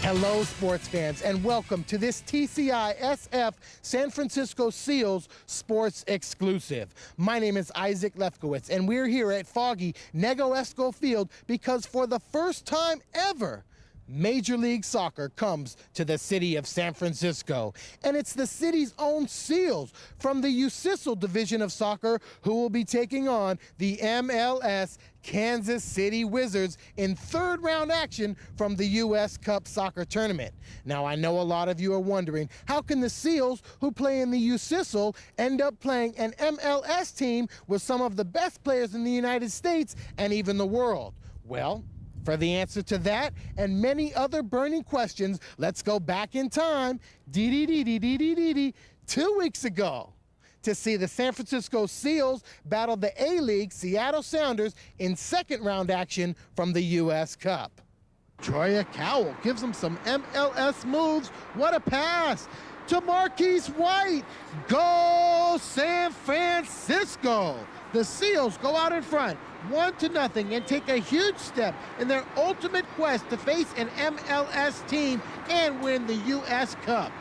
Hello, sports fans, and welcome to this TCI SF San Francisco Seals sports exclusive. My name is Isaac Lefkowitz, and we're here at foggy Nego Esco Field because for the first time ever, Major League Soccer comes to the city of San Francisco, and it's the city's own Seals from the USISL division of soccer who will be taking on the MLS Kansas City Wizards in third-round action from the U.S. Cup Soccer Tournament. Now, I know a lot of you are wondering, how can the Seals, who play in the USISL, end up playing an MLS team with some of the best players in the United States and even the world? Well, for the answer to that and many other burning questions, let's go back in time, 2 weeks ago, to see the San Francisco Seals battle the A-League Seattle Sounders in second-round action from the U.S. Cup. Troy Cowell gives them some MLS moves. What a pass to Marquise White. Go San Francisco! The Seals go out in front, 1-0, and take a huge step in their ultimate quest to face an MLS team and win the U.S. Cup.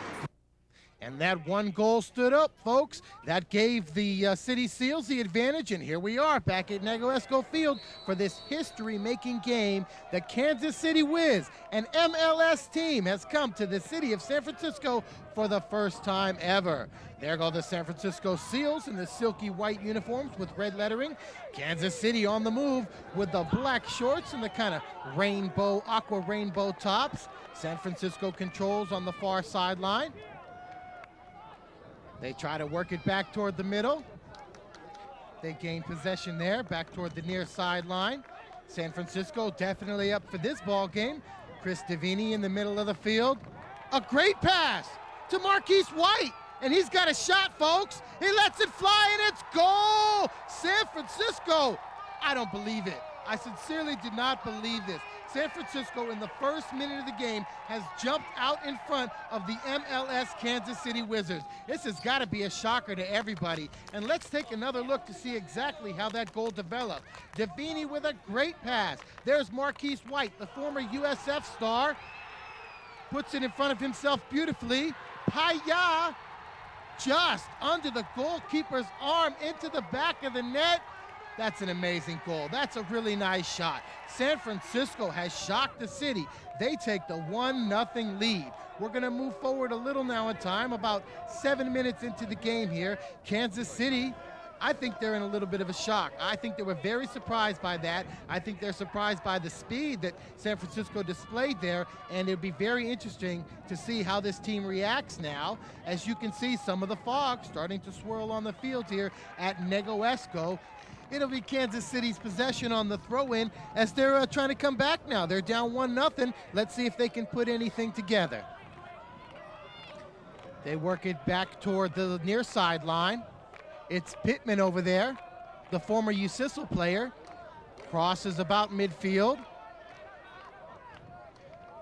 And that one goal stood up, folks. That gave the City Seals the advantage, and here we are back at Nego Esco Field for this history-making game. The Kansas City Wiz, an MLS team, has come to the city of San Francisco for the first time ever. There go the San Francisco Seals in the silky white uniforms with red lettering. Kansas City on the move with the black shorts and the kind of rainbow, aqua rainbow tops. San Francisco controls on the far sideline. They try to work it back toward the middle. They gain possession there, back toward the near sideline. San Francisco definitely up for this ball game. Chris Davini in the middle of the field. A great pass to Marquise White, and he's got a shot, folks. He lets it fly, and it's goal! San Francisco! I don't believe it. I sincerely did not believe this. San Francisco, in the first minute of the game, has jumped out in front of the MLS Kansas City Wizards. This has got to be a shocker to everybody. And let's take another look to see exactly how that goal developed. Davini with a great pass. There's Marquise White, the former USF star. Puts it in front of himself beautifully. Paya just under the goalkeeper's arm into the back of the net. That's an amazing goal. That's a really nice shot. San Francisco has shocked the city. They take the 1-0 lead. We're going to move forward a little now in time, about 7 minutes into the game here. Kansas City, I think they're in a little bit of a shock. I think they were very surprised by that. I think they're surprised by the speed that San Francisco displayed there, and it'll be very interesting to see how this team reacts now. As you can see, some of the fog starting to swirl on the field here at Nego Esco. It'll be Kansas City's possession on the throw-in as they're trying to come back now. They're down 1-0. Let's see if they can put anything together. They work it back toward the near sideline. It's Pittman over there, the former USISL player. Crosses about midfield.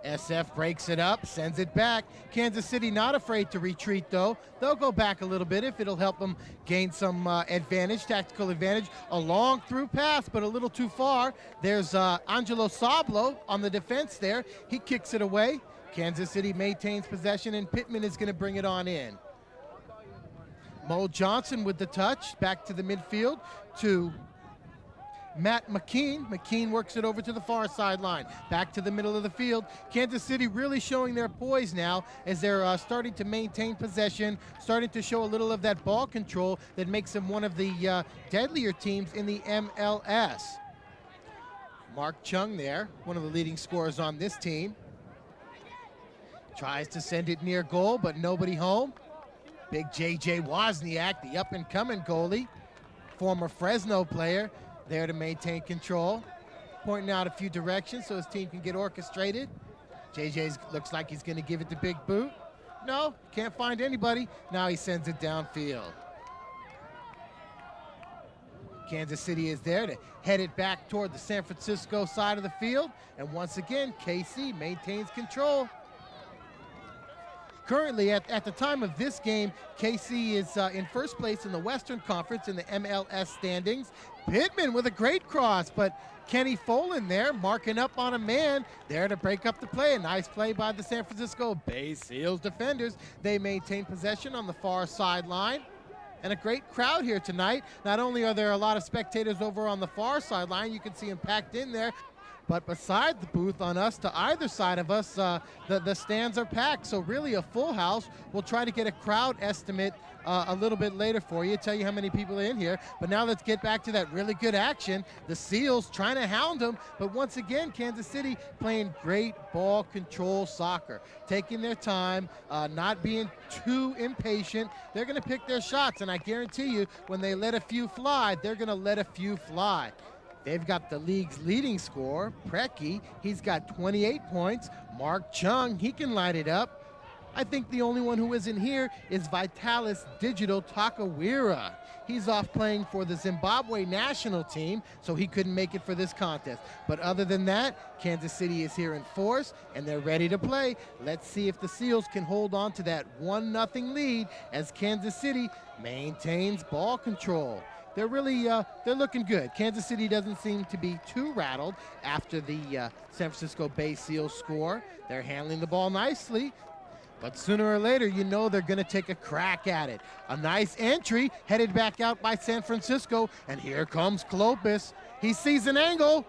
SF breaks it up, sends it back. Kansas City not afraid to retreat, though. They'll go back a little bit if it'll help them gain some advantage, tactical advantage. A long through pass, but a little too far. There's Angelo Sablo on the defense there. He kicks it away. Kansas City maintains possession, and Pittman is going to bring it on in. Mo Johnson with the touch, back to the midfield to Matt McKean. McKean works it over to the far sideline. Back to the middle of the field. Kansas City really showing their poise now as they're starting to maintain possession, starting to show a little of that ball control that makes them one of the deadlier teams in the MLS. Mark Chung there, one of the leading scorers on this team. Tries to send it near goal, but nobody home. Big J.J. Wozniak, the up-and-coming goalie, former Fresno player, there to maintain control, pointing out a few directions so his team can get orchestrated. JJ looks like he's going to give it the big boot. No, can't find anybody. Now he sends it downfield. Kansas City is there to head it back toward the San Francisco side of the field. And once again, KC maintains control. Currently, at the time of this game, KC is in first place in the Western Conference in the MLS standings. Pittman with a great cross, but Kenny Folan there marking up on a man there to break up the play. A nice play by the San Francisco Bay Seals defenders. They maintain possession on the far sideline. And a great crowd here tonight. Not only are there a lot of spectators over on the far sideline, you can see them packed in there, but beside the booth on us, to either side of us, the stands are packed. So really a full house. We'll try to get a crowd estimate a little bit later for you, tell you how many people are in here. But now let's get back to that really good action. The Seals trying to hound them, but once again, Kansas City playing great ball control soccer, taking their time, not being too impatient. They're going to pick their shots, and I guarantee you, when they let a few fly, they're going to let a few fly. They've got the league's leading scorer, Preki. He's got 28 points. Mark Chung, he can light it up. I think the only one who isn't here is Vitalis Digital Takawira. He's off playing for the Zimbabwe national team, so he couldn't make it for this contest. But other than that, Kansas City is here in force, and they're ready to play. Let's see if the Seals can hold on to that 1-0 lead as Kansas City maintains ball control. They're really, they're looking good. Kansas City doesn't seem to be too rattled after the San Francisco Bay Seals score. They're handling the ball nicely, but sooner or later, you know they're gonna take a crack at it. A nice entry headed back out by San Francisco, and here comes Clopas. He sees an angle.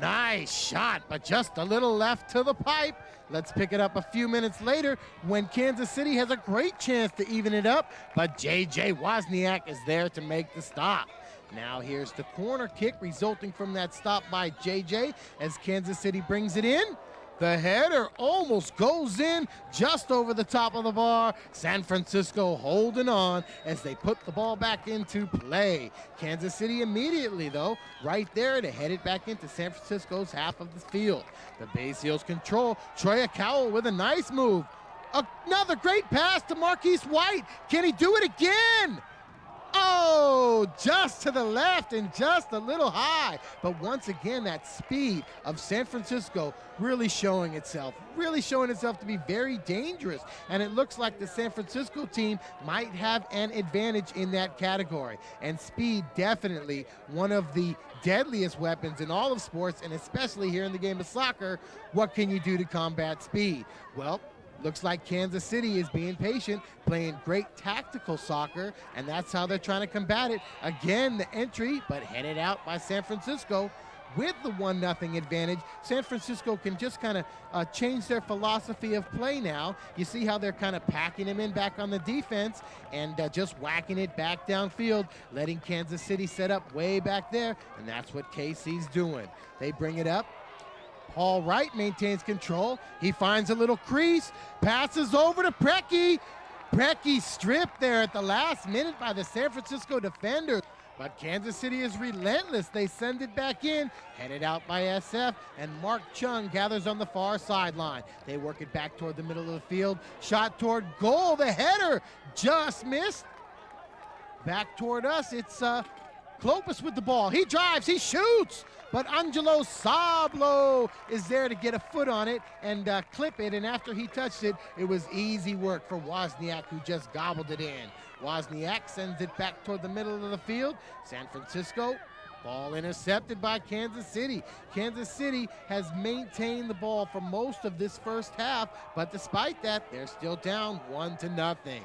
Nice shot, but just a little left to the pipe. Let's pick it up a few minutes later when Kansas City has a great chance to even it up, but J.J. Wozniak is there to make the stop. Now here's the corner kick resulting from that stop by J.J. as Kansas City brings it in. The header almost goes in just over the top of the bar. San Francisco holding on as they put the ball back into play. Kansas City immediately, though, right there to head it back into San Francisco's half of the field. The Bay Seals control. Troy Akau with a nice move. Another great pass to Marquise White. Can he do it again? Oh, just to the left and just a little high. But once again, that speed of San Francisco really showing itself to be very dangerous. And it looks like the San Francisco team might have an advantage in that category. And speed, definitely one of the deadliest weapons in all of sports, and especially here in the game of soccer. What can you do to combat speed? Well, looks like Kansas City is being patient, playing great tactical soccer, and that's how they're trying to combat it. Again, the entry, but headed out by San Francisco. With the 1-0 advantage, San Francisco can just kind of change their philosophy of play now. You see how they're kind of packing him in back on the defense and just whacking it back downfield, letting Kansas City set up way back there, and that's what KC's doing. They bring it up. Paul Wright maintains control. He finds a little crease, passes over to Preki. Preki stripped there at the last minute by the San Francisco defender. But Kansas City is relentless. They send it back in, headed out by SF, and Mark Chung gathers on the far sideline. They work it back toward the middle of the field. Shot toward goal. The header just missed. Back toward us, it's Clopas with the ball. He drives, he shoots, but Angelo Sablo is there to get a foot on it and clip it, and after he touched it, it was easy work for Wozniak, who just gobbled it in. Wozniak sends it back toward the middle of the field. San Francisco, ball intercepted by Kansas City. Kansas City has maintained the ball for most of this first half, but despite that, they're still down 1-0.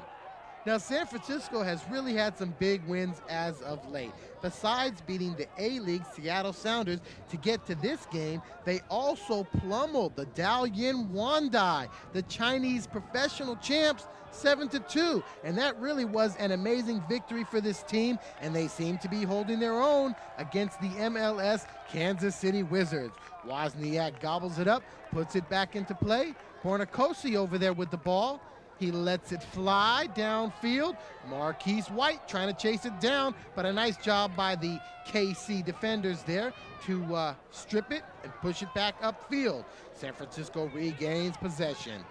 Now, San Francisco has really had some big wins as of late. Besides beating the A-League Seattle Sounders to get to this game, they also pummeled the Dalian Wandai, the Chinese professional champs, 7-2. And that really was an amazing victory for this team, and they seem to be holding their own against the MLS Kansas City Wizards. Wozniak gobbles it up, puts it back into play. Bornacosi over there with the ball. He lets it fly downfield. Marquise White trying to chase it down, but a nice job by the KC defenders there to strip it and push it back upfield. San Francisco regains possession.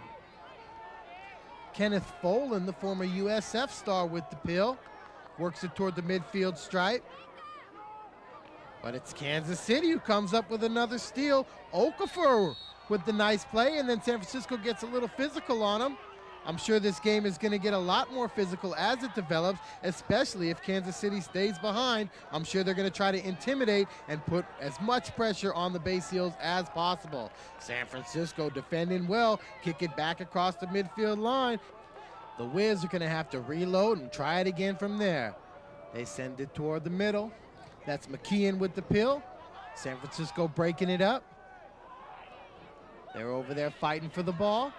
Kenneth Folan, the former USF star with the pill, works it toward the midfield stripe. But it's Kansas City who comes up with another steal. Okafor with the nice play, and then San Francisco gets a little physical on him. I'm sure this game is going to get a lot more physical as it develops, especially if Kansas City stays behind. I'm sure they're going to try to intimidate and put as much pressure on the Bay Seals as possible. San Francisco defending well, kick it back across the midfield line. The Wiz are going to have to reload and try it again from there. They send it toward the middle. That's McKeon with the pill. San Francisco breaking it up. They're over there fighting for the ball.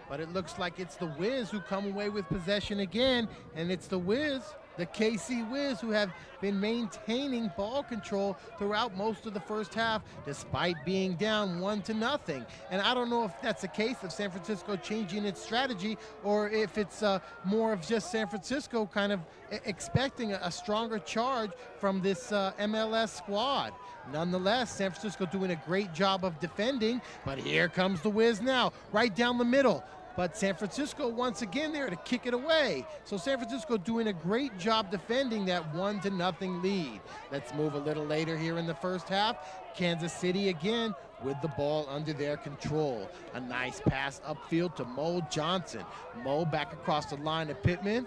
But it looks like it's the Wiz who come away with possession again, and it's the Wiz, the KC Wiz, who have been maintaining ball control throughout most of the first half, despite being down 1-0. And I don't know if that's a case of San Francisco changing its strategy, or if it's more of just San Francisco kind of expecting a stronger charge from this MLS squad. Nonetheless, San Francisco doing a great job of defending, but here comes the Wiz now, right down the middle. But San Francisco once again there to kick it away. So San Francisco doing a great job defending that 1-0 lead. Let's move a little later here in the first half. Kansas City again with the ball under their control. A nice pass upfield to Mo Johnson. Mo back across the line to Pittman.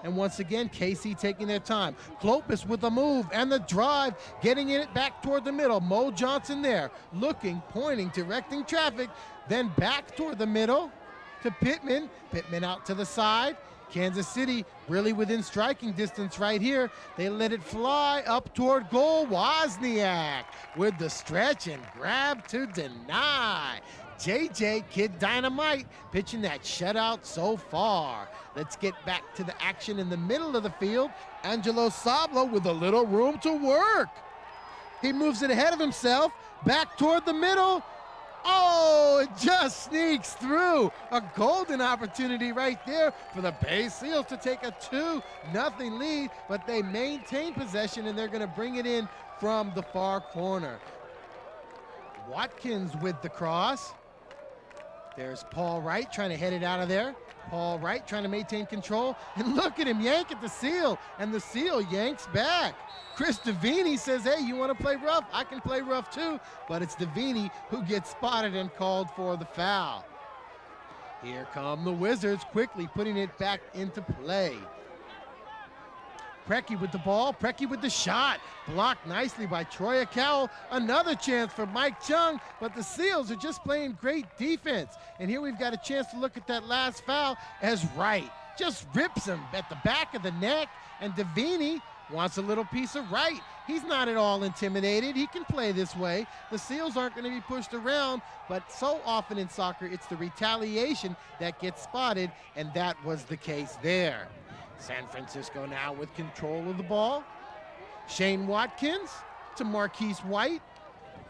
And once again, KC taking their time. Klopas with the move and the drive, getting it back toward the middle. Mo Johnson there, looking, pointing, directing traffic, then back toward the middle to Pittman. Pittman out to the side. Kansas City really within striking distance right here. They let it fly up toward goal. Wozniak with the stretch and grab to deny. JJ Kid Dynamite pitching that shutout so far. Let's get back to the action in the middle of the field. Angelo Sablo with a little room to work. He moves it ahead of himself, back toward the middle. Oh, it just sneaks through. A golden opportunity right there for the Bay Seals to take a 2-0 lead, but they maintain possession and they're going to bring it in from the far corner. Watkins with the cross. There's Paul Wright trying to head it out of there. Paul Wright trying to maintain control. And look at him yank at the Seal. And the Seal yanks back. Chris Davini says, hey, you want to play rough? I can play rough too. But it's Davini who gets spotted and called for the foul. Here come the Wizards quickly putting it back into play. Preki with the ball, Preki with the shot. Blocked nicely by Troy Cowell. Another chance for Mike Chung, but the Seals are just playing great defense. And here we've got a chance to look at that last foul as Wright just rips him at the back of the neck, and Davini wants a little piece of Wright. He's not at all intimidated. He can play this way. The Seals aren't going to be pushed around, but so often in soccer, it's the retaliation that gets spotted, and that was the case there. San Francisco now with control of the ball. Shane Watkins to Marquise White.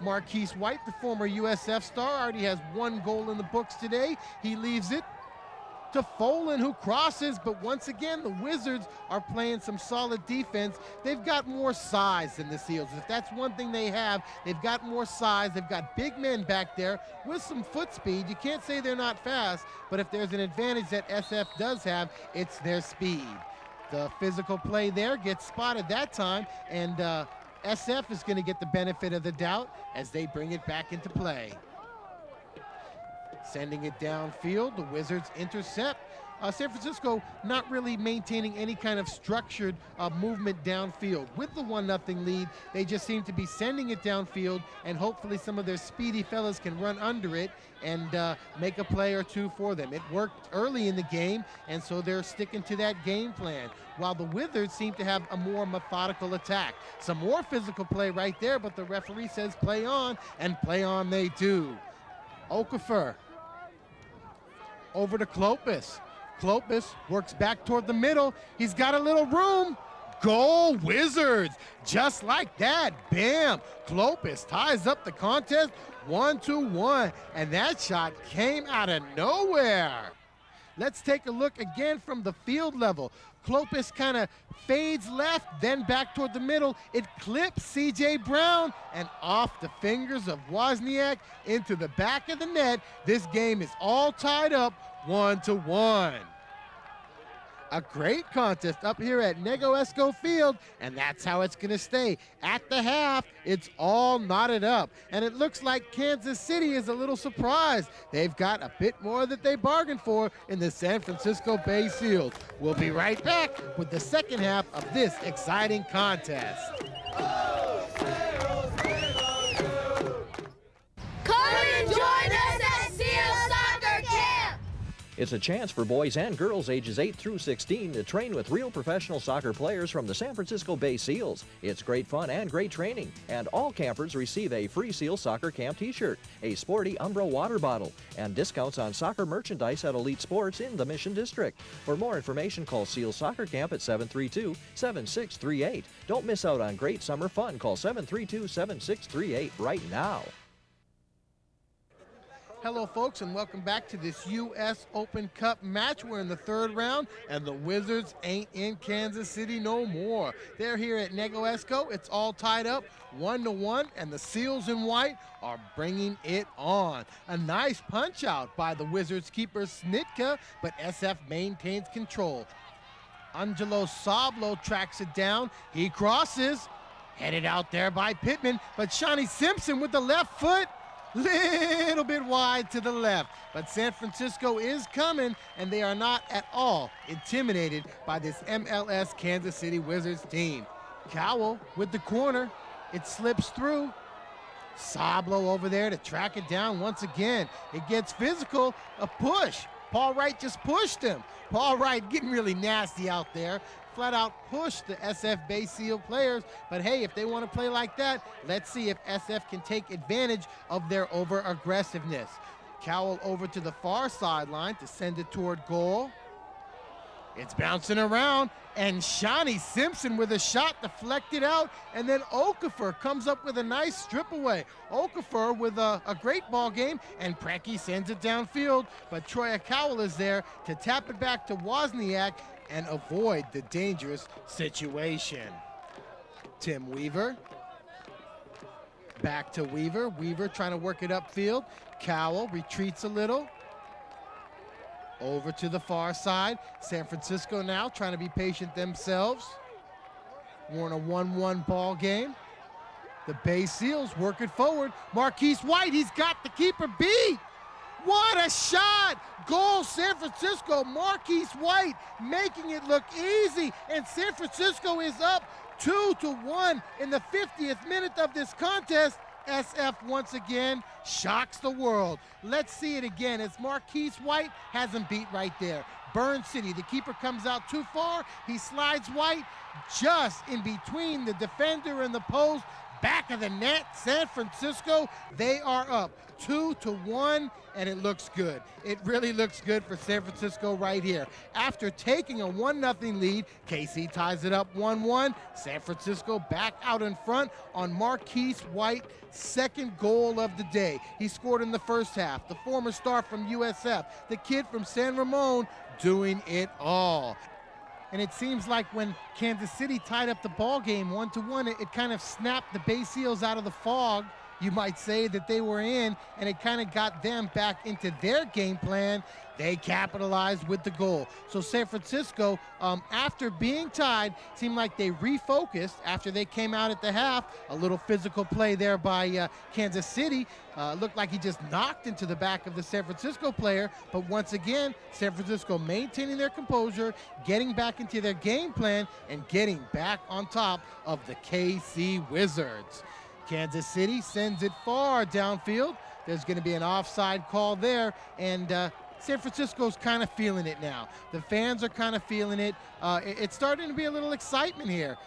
Marquise White, the former USF star, already has 1 goal in the books today. He leaves it to Folan, who crosses, but once again, the Wizards are playing some solid defense. They've got more size than the Seals. If that's one thing they have, they've got more size. They've got big men back there with some foot speed. You can't say they're not fast, but if there's an advantage that SF does have, it's their speed. The physical play there gets spotted that time, and SF is going to get the benefit of the doubt as they bring it back into play. Sending it downfield, the Wizards intercept. San Francisco not really maintaining any kind of structured movement downfield. With the 1-0 lead, they just seem to be sending it downfield, and hopefully some of their speedy fellas can run under it and make a play or two for them. It worked early in the game, and so they're sticking to that game plan, while the Wizards seem to have a more methodical attack. Some more physical play right there, but the referee says play on, and play on they do. Okafor over to Klopas. Klopas works back toward the middle. He's got a little room. Goal, Wizards. Just like that, bam. Klopas ties up the contest 1-1, and that shot came out of nowhere. Let's take a look again from the field level. Klopas kind of fades left, then back toward the middle. It clips C.J. Brown, and off the fingers of Wozniak into the back of the net. This game is all tied up 1-1. a great contest up here at Nego Esco Field, and that's how it's going to stay. At the half, it's all knotted up, and it looks like Kansas City is a little surprised. They've got a bit more that they bargained for in the San Francisco Bay Seals. We'll be right back with the second half of this exciting contest. Come and join us at Seal Soccer Camp! It's a chance for boys and girls ages 8 through 16 to train with real professional soccer players from the San Francisco Bay Seals. It's great fun and great training, and all campers receive a free Seal Soccer Camp t-shirt, a sporty Umbro water bottle, and discounts on soccer merchandise at Elite Sports in the Mission District. For more information, call Seal Soccer Camp at 732-7638. Don't miss out on great summer fun. Call 732-7638 right now. Hello, folks, and welcome back to this U.S. Open Cup match. We're in the third round, and the Wizards ain't in Kansas City no more. They're here at Nego Esco. It's all tied up 1-1, and the Seals in white are bringing it on. A nice punch-out by the Wizards keeper Snitka, but SF maintains control. Angelo Sablo tracks it down. He crosses, headed out there by Pittman, but Shawnee Simpson with the left foot, little bit wide to the left, but San Francisco is coming, and they are not at all intimidated by this MLS Kansas City Wizards team. Cowell with the corner, it slips through. Sablo over there to track it down once again. It gets physical, a push. Paul Wright just pushed him. Paul Wright getting really nasty out there. Flat out push the SF Bay Seal players, but hey, if they want to play like that, let's see if SF can take advantage of their over-aggressiveness. Cowell over to the far sideline to send it toward goal. It's bouncing around, and Shawnee Simpson with a shot deflected out, and then Okafor comes up with a nice strip away. Okafor with a great ball game, and Preki sends it downfield, but Troy Cowell is there to tap it back to Wozniak and avoid the dangerous situation. Tim Weaver. Back to Weaver. Weaver trying to work it upfield. Cowell retreats a little. Over to the far side. San Francisco now trying to be patient themselves. We're in a 1-1 ball game. The Bay Seals work it forward. Marquise White, he's got the keeper beat. What a shot! Goal, San Francisco. Marquise White making it look easy, and San Francisco is up 2-1 in the 50th minute of this contest. SF once again shocks the world. Let's see it again as Marquise White has him beat right there. Burn City, the keeper comes out too far. He slides White just in between the defender and the post. Back of the net, San Francisco, they are up 2-1, and it looks good. It really looks good for San Francisco right here. After taking a 1-0 lead, KC ties it up 1-1. San Francisco back out in front on Marquise White, second goal of the day. He scored in the first half. The former star from USF, the kid from San Ramon, doing it all. And it seems like when Kansas City tied up the ball game 1-1, it kind of snapped the Bay Seals out of the fog, you might say, that they were in, and it kind of got them back into their game plan. They capitalized with the goal. So San Francisco, after being tied, seemed like they refocused after they came out at the half. A little physical play there by Kansas City. Looked like he just knocked into the back of the San Francisco player. But once again, San Francisco maintaining their composure, getting back into their game plan, and getting back on top of the KC Wizards. Kansas City sends it far downfield. There's going to be an offside call there, and San Francisco's kind of feeling it now. The fans are kind of feeling it. It's starting to be a little excitement here.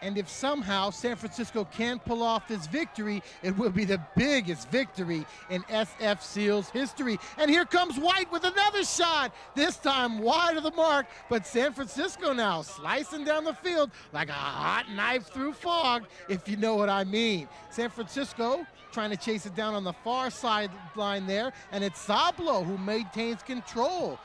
And if somehow San Francisco can pull off this victory, it will be the biggest victory in SF Seals history. And here comes White with another shot, this time wide of the mark. But San Francisco now slicing down the field like a hot knife through fog, if you know what I mean. San Francisco trying to chase it down on the far sideline there, and it's Sablo who maintains control.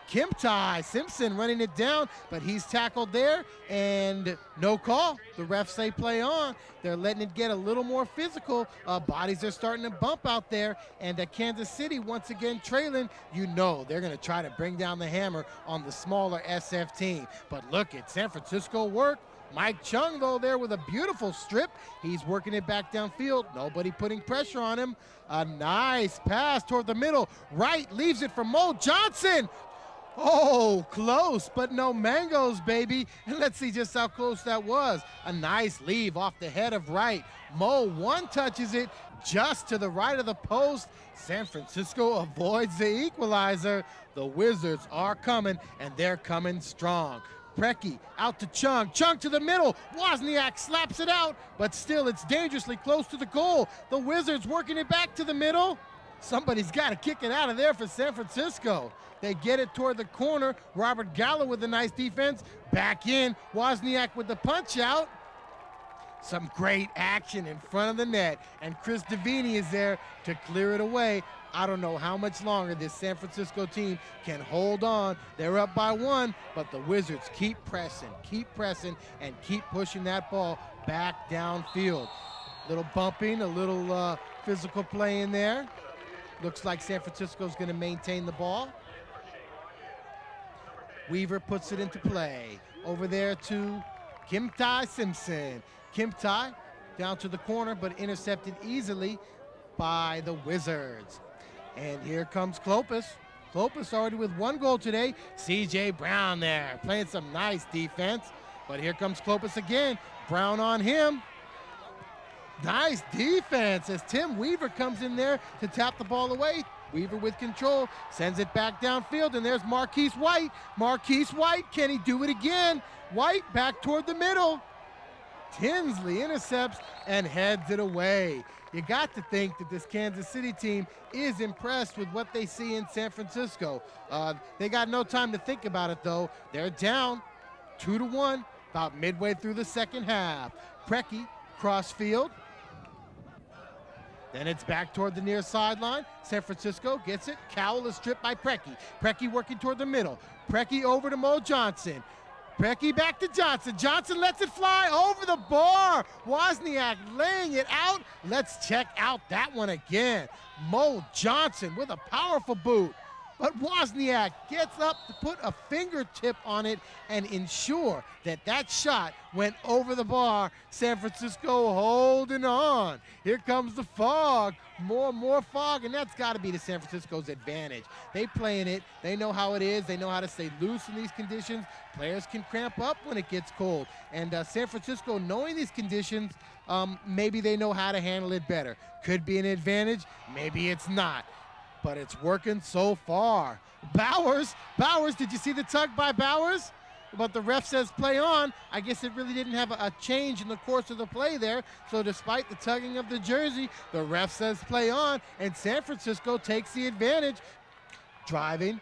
Kimtai Simpson running it down, but he's tackled there, and no call. The refs say play on. They're letting it get a little more physical. Bodies are starting to bump out there, and Kansas City once again trailing. You know they're going to try to bring down the hammer on the smaller SF team. But look at San Francisco work. Mike Chung, though, there with a beautiful strip. He's working it back downfield. Nobody putting pressure on him. A nice pass toward the middle. Right leaves it for Mo Johnson. Oh, close, but no mangoes, baby. And let's see just how close that was. A nice leave off the head of Wright. Mo one touches it just to the right of the post. San Francisco avoids the equalizer. The Wizards are coming, and they're coming strong. Preki out to Chung. Chung to the middle. Wozniak slaps it out, but still it's dangerously close to the goal. The Wizards working it back to the middle. Somebody's got to kick it out of there for San Francisco. They get it toward the corner. Robert Gallo with a nice defense. Back in. Wozniak with the punch out. Some great action in front of the net, and Chris Davini is there to clear it away. I don't know how much longer this San Francisco team can hold on. They're up by one, but the Wizards keep pressing, and keep pushing that ball back downfield. Little bumping, a little physical play in there. Looks like San Francisco's going to maintain the ball. Weaver puts it into play. Over there to Kimtai Simpson. Kimtai down to the corner, but intercepted easily by the Wizards. And here comes Klopas. Klopas already with one goal today. C.J. Brown there playing some nice defense. But here comes Klopas again. Brown on him. Nice defense as Tim Weaver comes in there to tap the ball away. Weaver with control, sends it back downfield, and there's Marquise White. Marquise White, can he do it again? White back toward the middle. Tinsley intercepts and heads it away. You got to think that this Kansas City team is impressed with what they see in San Francisco. They got no time to think about it, though. They're down 2-1 about midway through the second half. Preki, crossfield. Then it's back toward the near sideline. San Francisco gets it. Cowell is stripped by Preki. Preki working toward the middle. Preki over to Mo Johnson. Preki back to Johnson. Johnson lets it fly over the bar. Wozniak laying it out. Let's check out that one again. Mo Johnson with a powerful boot. But Wozniak gets up to put a fingertip on it and ensure that that shot went over the bar. San Francisco holding on. Here comes the fog. More fog, and that's got to be to San Francisco's advantage. They playing it. They know how it is. They know how to stay loose in these conditions. Players can cramp up when it gets cold. And San Francisco, knowing these conditions, maybe they know how to handle it better. Could be an advantage. Maybe it's not. But it's working so far. Bowers, did you see the tug by Bowers? But the ref says play on. I guess it really didn't have a change in the course of the play there. So despite the tugging of the jersey, the ref says play on, and San Francisco takes the advantage. Driving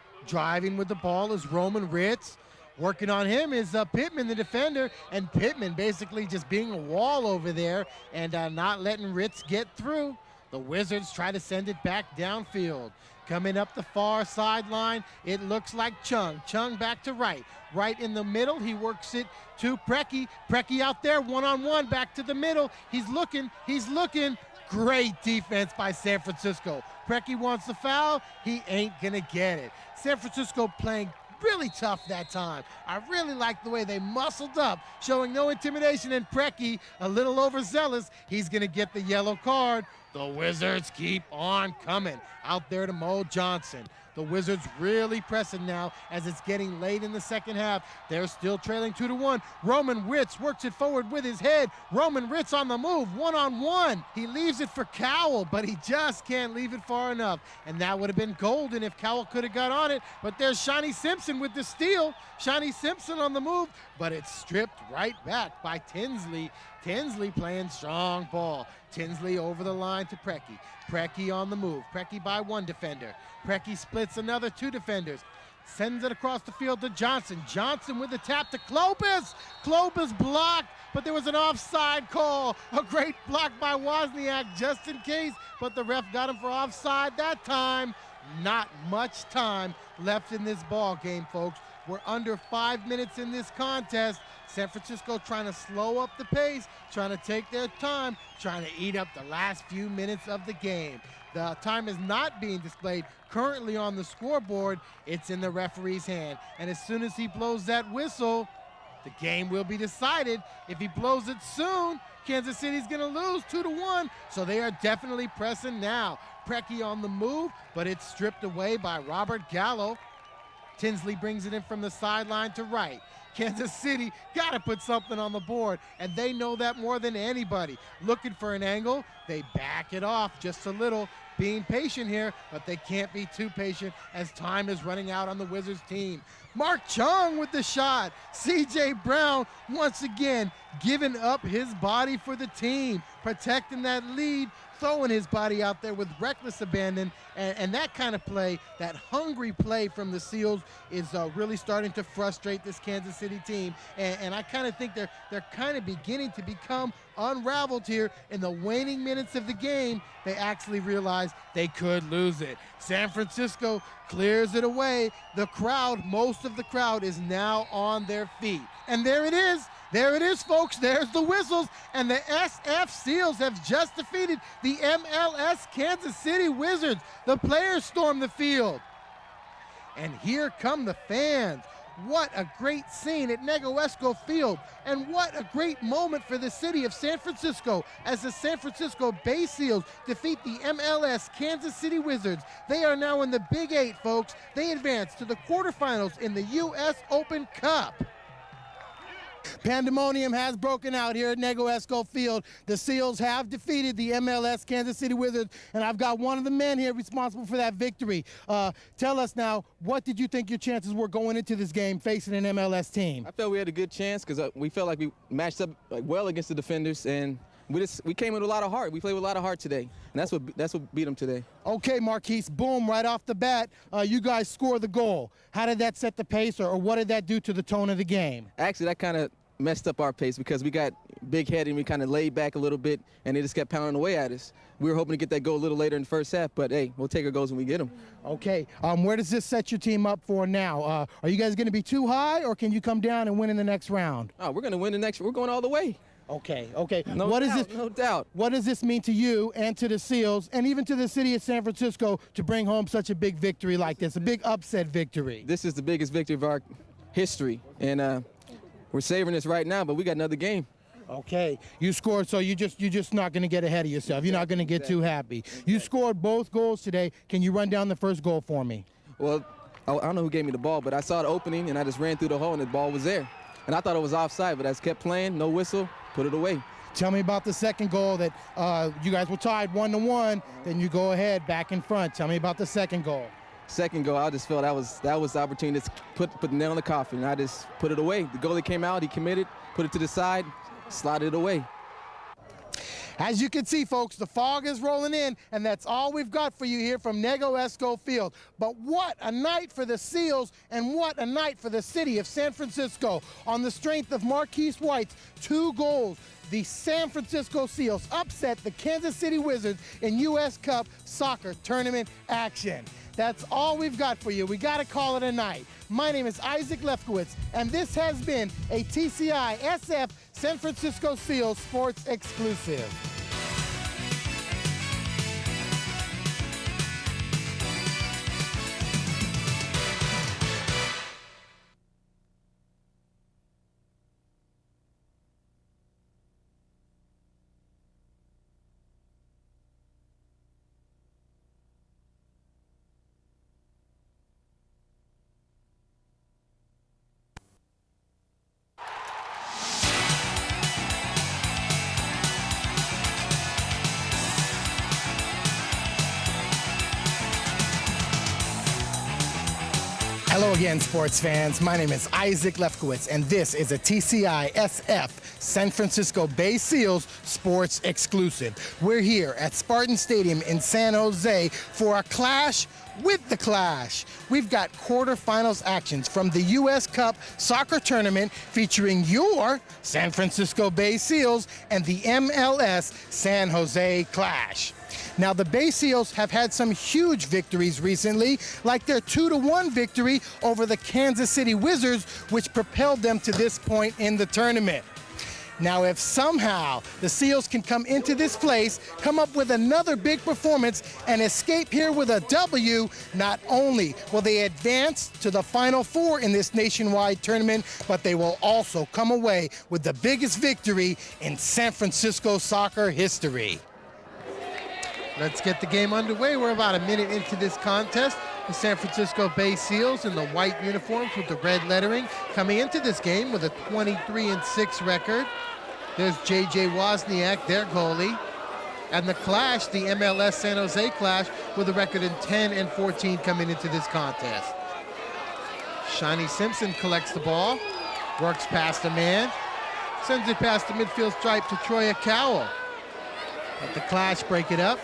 with the ball is Roman Ritz. Working on him is Pittman, the defender, and Pittman basically just being a wall over there and not letting Ritz get through. The Wizards try to send it back downfield. Coming up the far sideline, it looks like Chung. Chung back to Wright. Right in the middle, he works it to Preki. Preki out there, one-on-one, back to the middle. He's looking. Great defense by San Francisco. Preki wants the foul. He ain't gonna get it. San Francisco playing really tough that time. I really like the way they muscled up, showing no intimidation, and Preki, a little overzealous, he's gonna get the yellow card. The Wizards keep on coming. Out there to Mo Johnson. The Wizards really pressing now as it's getting late in the second half. They're still trailing 2-1. Roman Ritz works it forward with his head. Roman Ritz on the move, one-on-one. He leaves it for Cowell, but he just can't leave it far enough. And that would have been golden if Cowell could have got on it. But there's Shawnee Simpson with the steal. Shawnee Simpson on the move, but it's stripped right back by Tinsley. Tinsley playing strong ball. Tinsley over the line to Preki. Preki on the move. Preki by one defender. Preki splits another two defenders. Sends it across the field to Johnson. Johnson with the tap to Klopas. Klopas blocked, but there was an offside call. A great block by Wozniak just in case, but the ref got him for offside that time. Not much time left in this ball game, folks. We're under 5 minutes in this contest. San Francisco trying to slow up the pace, trying to take their time, trying to eat up the last few minutes of the game. The time is not being displayed currently on the scoreboard. It's in the referee's hand. And as soon as he blows that whistle, the game will be decided. If he blows it soon, Kansas City's going to lose 2-1. So they are definitely pressing now. Preki on the move, but it's stripped away by Robert Gallo. Tinsley brings it in from the sideline to right. Kansas City got to put something on the board, and they know that more than anybody. Looking for an angle, they back it off just a little, being patient here, but they can't be too patient as time is running out on the Wizards team. Mark Chung with the shot. C.J. Brown once again giving up his body for the team, protecting that lead, throwing his body out there with reckless abandon, and that kind of play, that hungry play from the Seals is really starting to frustrate this Kansas City team, and I kind of think they're kind of beginning to become unraveled here in the waning minutes of the game. They actually realize they could lose it. San Francisco clears it away. The crowd, most of the crowd is now on their feet. And there it is. There it is, folks. There's the whistles. And the SF Seals have just defeated the MLS Kansas City Wizards. The players storm the field. And here come the fans. What a great scene at Negro Field, and what a great moment for the city of San Francisco as the San Francisco Bay Seals defeat the MLS Kansas City Wizards. They are now in the Big Eight, folks. They advance to the quarterfinals in the U.S. Open Cup. Pandemonium has broken out here at Negro Field. The Seals have defeated the MLS Kansas City Wizards, and I've got one of the men here responsible for that victory. Tell us now, what did you think your chances were going into this game facing an MLS team? I felt we had a good chance because we felt like we matched up well against the defenders, and we came with a lot of heart. We played with a lot of heart today, and that's what beat them today. Okay, Marquise, boom, right off the bat, you guys scored the goal. How did that set the pace, or what did that do to the tone of the game? Actually, that kind of messed up our pace because we got big-headed and we kind of laid back a little bit, and they just kept pounding away at us. We were hoping to get that goal a little later in the first half, but, hey, we'll take our goals when we get them. Okay, where does this set your team up for now? Are you guys going to be too high, or can you come down and win in the next round? Oh, we're going to win the next. We're going all the way. Okay. No doubt. What does this mean to you and to the Seals and even to the city of San Francisco to bring home such a big victory like this, a big upset victory? This is the biggest victory of our history, and we're savoring this right now, but we got another game. Okay, you scored, so you're just not going to get ahead of yourself. You're not going to get too happy. You scored both goals today. Can you run down the first goal for me? Well, I don't know who gave me the ball, but I saw the opening, and I just ran through the hole, and the ball was there. And I thought it was offside, but I just kept playing, no whistle, put it away. Tell me about the second goal that you guys were tied 1-1. Then you go ahead back in front. Tell me about the second goal. Second goal, I just felt that was the opportunity to put the nail in the coffin, and I just put it away. The goalie came out, he committed, put it to the side, slotted it away. As you can see, folks, the fog is rolling in, and that's all we've got for you here from Negro Field. But what a night for the Seals, and what a night for the city of San Francisco. On the strength of Marquise White's 2 goals, the San Francisco Seals upset the Kansas City Wizards in U.S. Cup soccer tournament action. That's all we've got for you. We got to call it a night. My name is Isaac Lefkowitz, and this has been a TCI SF San Francisco Seals Sports Exclusive. Hello again, sports fans. My name is Isaac Lefkowitz, and this is a TCI SF San Francisco Bay Seals Sports Exclusive. We're here at Spartan Stadium in San Jose for a clash With the clash, we've got quarterfinals actions from the U.S. Cup soccer tournament featuring your San Francisco Bay Seals and the MLS San Jose Clash. Now, the Bay Seals have had some huge victories recently, like their 2-1 victory over the Kansas City Wizards, which propelled them to this point in the tournament. Now, if somehow the Seals can come into this place, come up with another big performance, and escape here with a W, not only will they advance to the Final Four in this nationwide tournament, but they will also come away with the biggest victory in San Francisco soccer history. Let's get the game underway. We're about a minute into this contest. The San Francisco Bay Seals in the white uniforms with the red lettering coming into this game with a 23-6 record. There's J.J. Wozniak, their goalie. And the Clash, the MLS San Jose Clash, with a record in 10-14 coming into this contest. Shani Simpson collects the ball, works past a man, sends it past the midfield stripe to Troya Cowell. But the Clash break it up,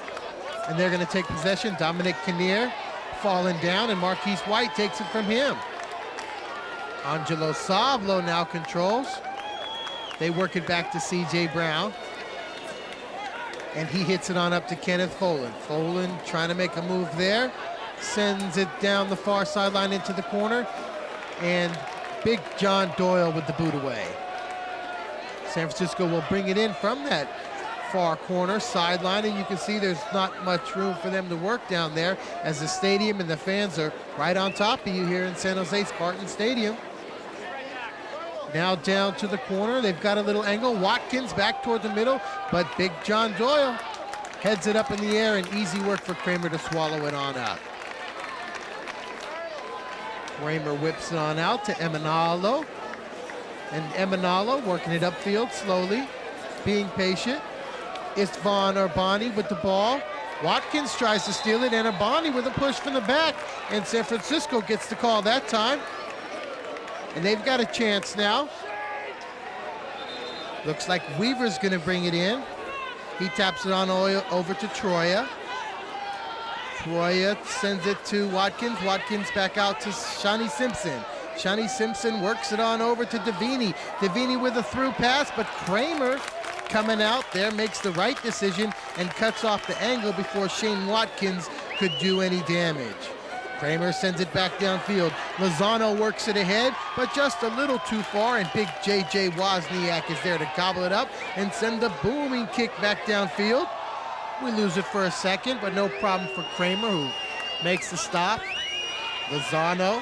and they're going to take possession. Dominic Kinnear falling down, and Marquise White takes it from him. Angelo Sablo now controls. They work it back to C.J. Brown, and he hits it on up to Kenneth Folan. Folan trying to make a move there, sends it down the far sideline into the corner, and Big John Doyle with the boot away. San Francisco will bring it in from that far corner sideline, and you can see there's not much room for them to work down there, as the stadium and the fans are right on top of you here in San Jose Spartan Stadium. Now down to the corner, they've got a little angle. Watkins back toward the middle, but Big John Doyle heads it up in the air, and easy work for Kramer to swallow it on up. Kramer whips it on out to Emanalo, and Emanalo working it upfield slowly, being patient. Istvan Urbani with the ball. Watkins tries to steal it, and Urbani with a push from the back, and San Francisco gets the call that time. And they've got a chance now. Looks like Weaver's going to bring it in. He taps it on over to Troya. Troya sends it to Watkins. Watkins back out to Shani Simpson. Shani Simpson works it on over to Davini. Davini with a through pass, but Kramer coming out there makes the right decision and cuts off the angle before Shane Watkins could do any damage. Kramer sends it back downfield. Lozano works it ahead, but just a little too far, and big J.J. Wozniak is there to gobble it up and send the booming kick back downfield. We lose it for a second, but no problem for Kramer, who makes the stop. Lozano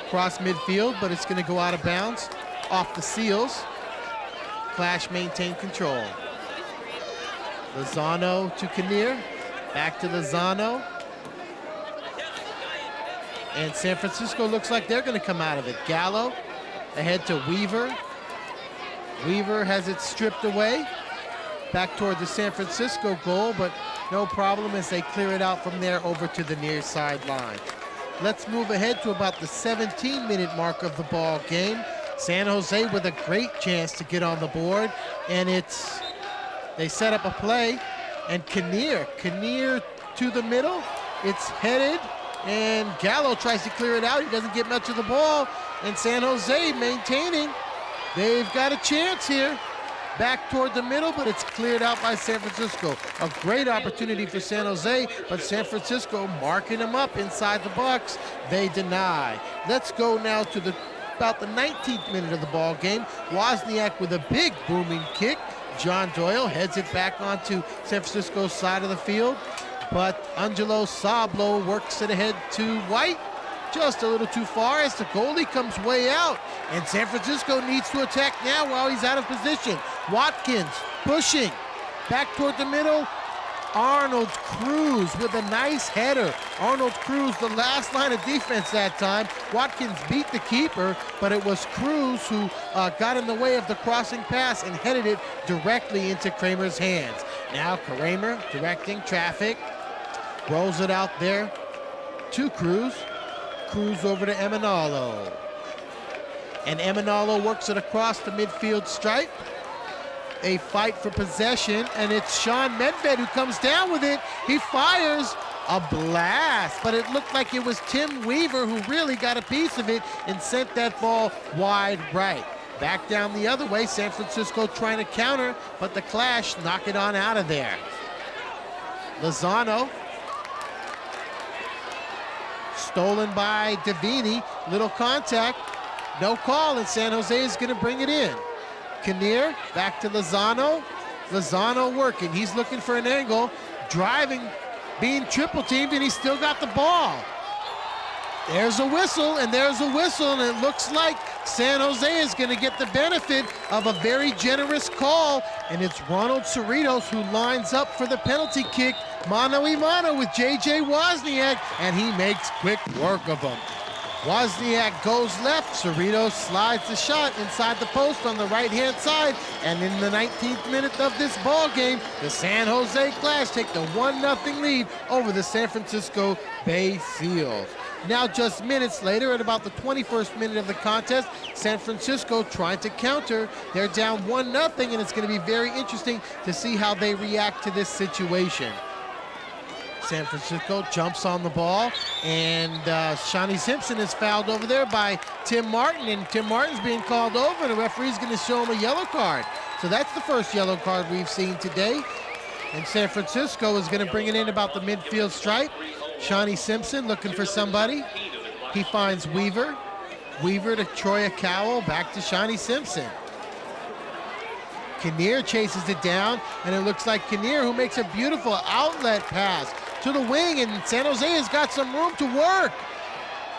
cross midfield, but it's going to go out of bounds off the Seals. Clash maintain control. Lozano to Kinnear, back to Lozano. And San Francisco looks like they're going to come out of it. Gallo ahead to Weaver. Weaver has it stripped away. Back toward the San Francisco goal, but no problem as they clear it out from there over to the near sideline. Let's move ahead to about the 17-minute mark of the ball game. San Jose with a great chance to get on the board, and they set up a play, and Kinnear to the middle. It's headed, and Gallo tries to clear it out. He doesn't get much of the ball, and San Jose maintaining. They've got a chance here. Back toward the middle, but it's cleared out by San Francisco. A great opportunity for San Jose, but San Francisco marking them up inside the box. They deny. Let's go now to about the 19th minute of the ball game. Wozniak with a big booming kick. John Doyle heads it back onto San Francisco's side of the field, but Angelo Sablo works it ahead to White. Just a little too far as the goalie comes way out, and San Francisco needs to attack now while he's out of position. Watkins pushing back toward the middle. Arnold Cruz with a nice header. Arnold Cruz, the last line of defense that time. Watkins beat the keeper, but it was Cruz who got in the way of the crossing pass and headed it directly into Kramer's hands. Now Kramer directing traffic, rolls it out there to Cruz. Cruz over to Emanalo. And Emanalo works it across the midfield stripe. A fight for possession, and it's Sean Medved who comes down with it. He fires, A blast, but it looked like it was Tim Weaver who really got a piece of it and sent that ball wide right. Back down the other way, San Francisco trying to counter, but the Clash knock it on out of there. Lozano. Stolen by Davini, little contact, no call, and San Jose is gonna bring it in. Kinnear, back to Lozano. Lozano working, he's looking for an angle, driving, being triple teamed, and he's still got the ball. There's a whistle, and there's a whistle, and it looks like San Jose is going to get the benefit of a very generous call, and it's Ronald Cerritos who lines up for the penalty kick, mano-a-mano with J.J. Wozniak, and he makes quick work of him. Wozniak goes left, Cerritos slides the shot inside the post on the right-hand side, and in the 19th minute of this ball game, the San Jose Clash take the 1-0 lead over the San Francisco Bay Seals. Now just minutes later, at about the 21st minute of the contest, San Francisco trying to counter. They're down 1-0, and it's going to be very interesting to see how they react to this situation. San Francisco jumps on the ball, and Shawnee Simpson is fouled over there by Tim Martin, and Tim Martin's being called over, and the referee's going to show him a yellow card. So that's the first yellow card we've seen today. And San Francisco is going to bring it in about the midfield stripe. Shawnee Simpson looking for somebody. He finds Weaver. Weaver to Troy Cowell, back to Shawnee Simpson. Kinnear chases it down, and it looks like Kinnear who makes a beautiful outlet pass to the wing, and San Jose has got some room to work.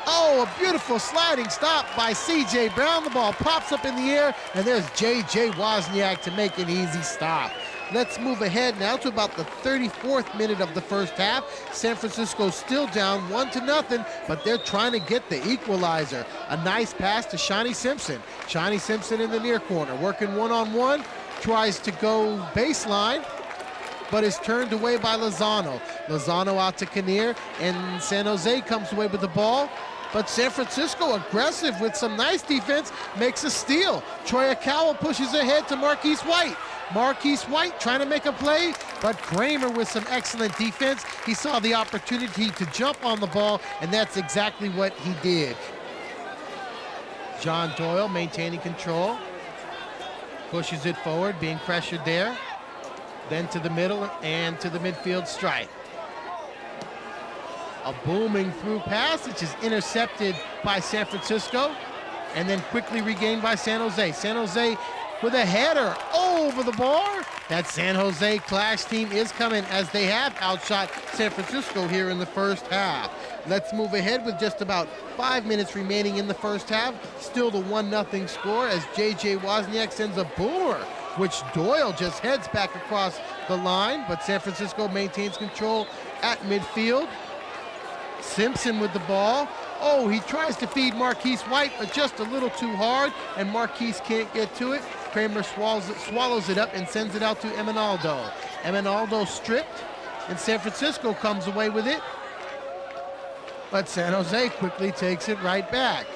Oh, a beautiful sliding stop by C.J. Brown. The ball pops up in the air, and there's J.J. Wozniak to make an easy stop. Let's move ahead now to about the 34th minute of the first half. San Francisco still down 1-0, but they're trying to get the equalizer. A nice pass to Shawnee Simpson. Shawnee Simpson in the near corner, working one-on-one, tries to go baseline, but is turned away by Lozano. Lozano out to Kinnear, and San Jose comes away with the ball. But San Francisco, aggressive with some nice defense, makes a steal. Troy Cowell pushes ahead to Marquise White. Marquise White trying to make a play, but Kramer with some excellent defense. He saw the opportunity to jump on the ball, and that's exactly what he did. John Doyle maintaining control. Pushes it forward, being pressured there. Then to the middle and to the midfield stripe. A booming through pass, which is intercepted by San Francisco, and then quickly regained by San Jose. San Jose with a header over the bar. That San Jose Clash team is coming, as they have outshot San Francisco here in the first half. Let's move ahead with just about 5 minutes remaining in the first half. Still the 1-0 score as J.J. Wozniak sends a boomer, which Doyle just heads back across the line, but San Francisco maintains control at midfield. Simpson with the ball. Oh, he tries to feed Marquise White, but just a little too hard, and Marquise can't get to it. Kramer swallows it up and sends it out to Emenaldo. Emenaldo stripped, and San Francisco comes away with it. But San Jose quickly takes it right back.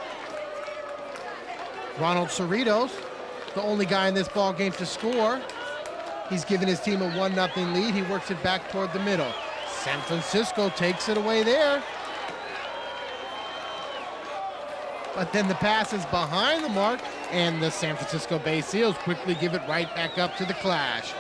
Ronald Cerritos, the only guy in this ball game to score. He's given his team a 1-0 lead. He works it back toward the middle. San Francisco takes it away there. But then the pass is behind the mark, and the San Francisco Bay Seals quickly give it right back up to the Clash.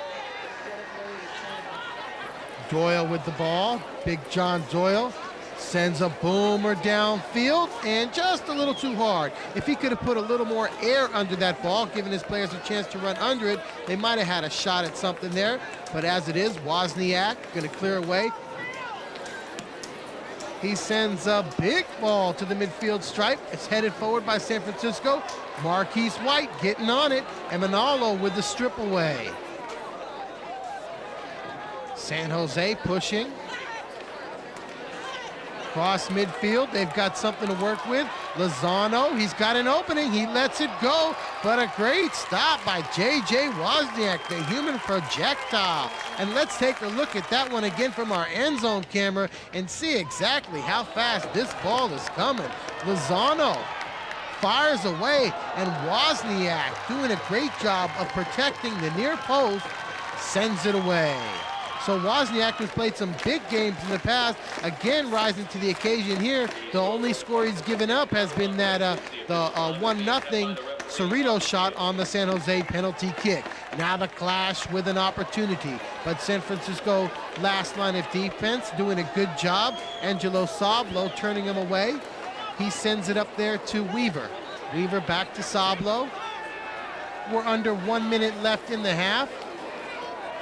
Doyle with the ball. Big John Doyle sends a boomer downfield, and just a little too hard. If he could have put a little more air under that ball, giving his players a chance to run under it, they might have had a shot at something there. But as it is, Wozniak going to clear away. He sends a big ball to the midfield stripe. It's headed forward by San Francisco. Marquise White getting on it. Emenalo with the strip away. San Jose pushing. Cross midfield, they've got something to work with. Lozano, he's got an opening, he lets it go, but a great stop by J.J. Wozniak, the human projectile. And let's take a look at that one again from our end zone camera and see exactly how fast this ball is coming. Lozano fires away, and Wozniak, doing a great job of protecting the near post, sends it away. So Wozniak, who's played some big games in the past, again rising to the occasion here. The only score he's given up has been that the 1-0 Cerritos shot on the San Jose penalty kick. Now the Clash with an opportunity, but San Francisco last line of defense doing a good job. Angelo Sablo turning him away. He sends it up there to Weaver. Weaver back to Sablo. We're under 1 minute left in the half.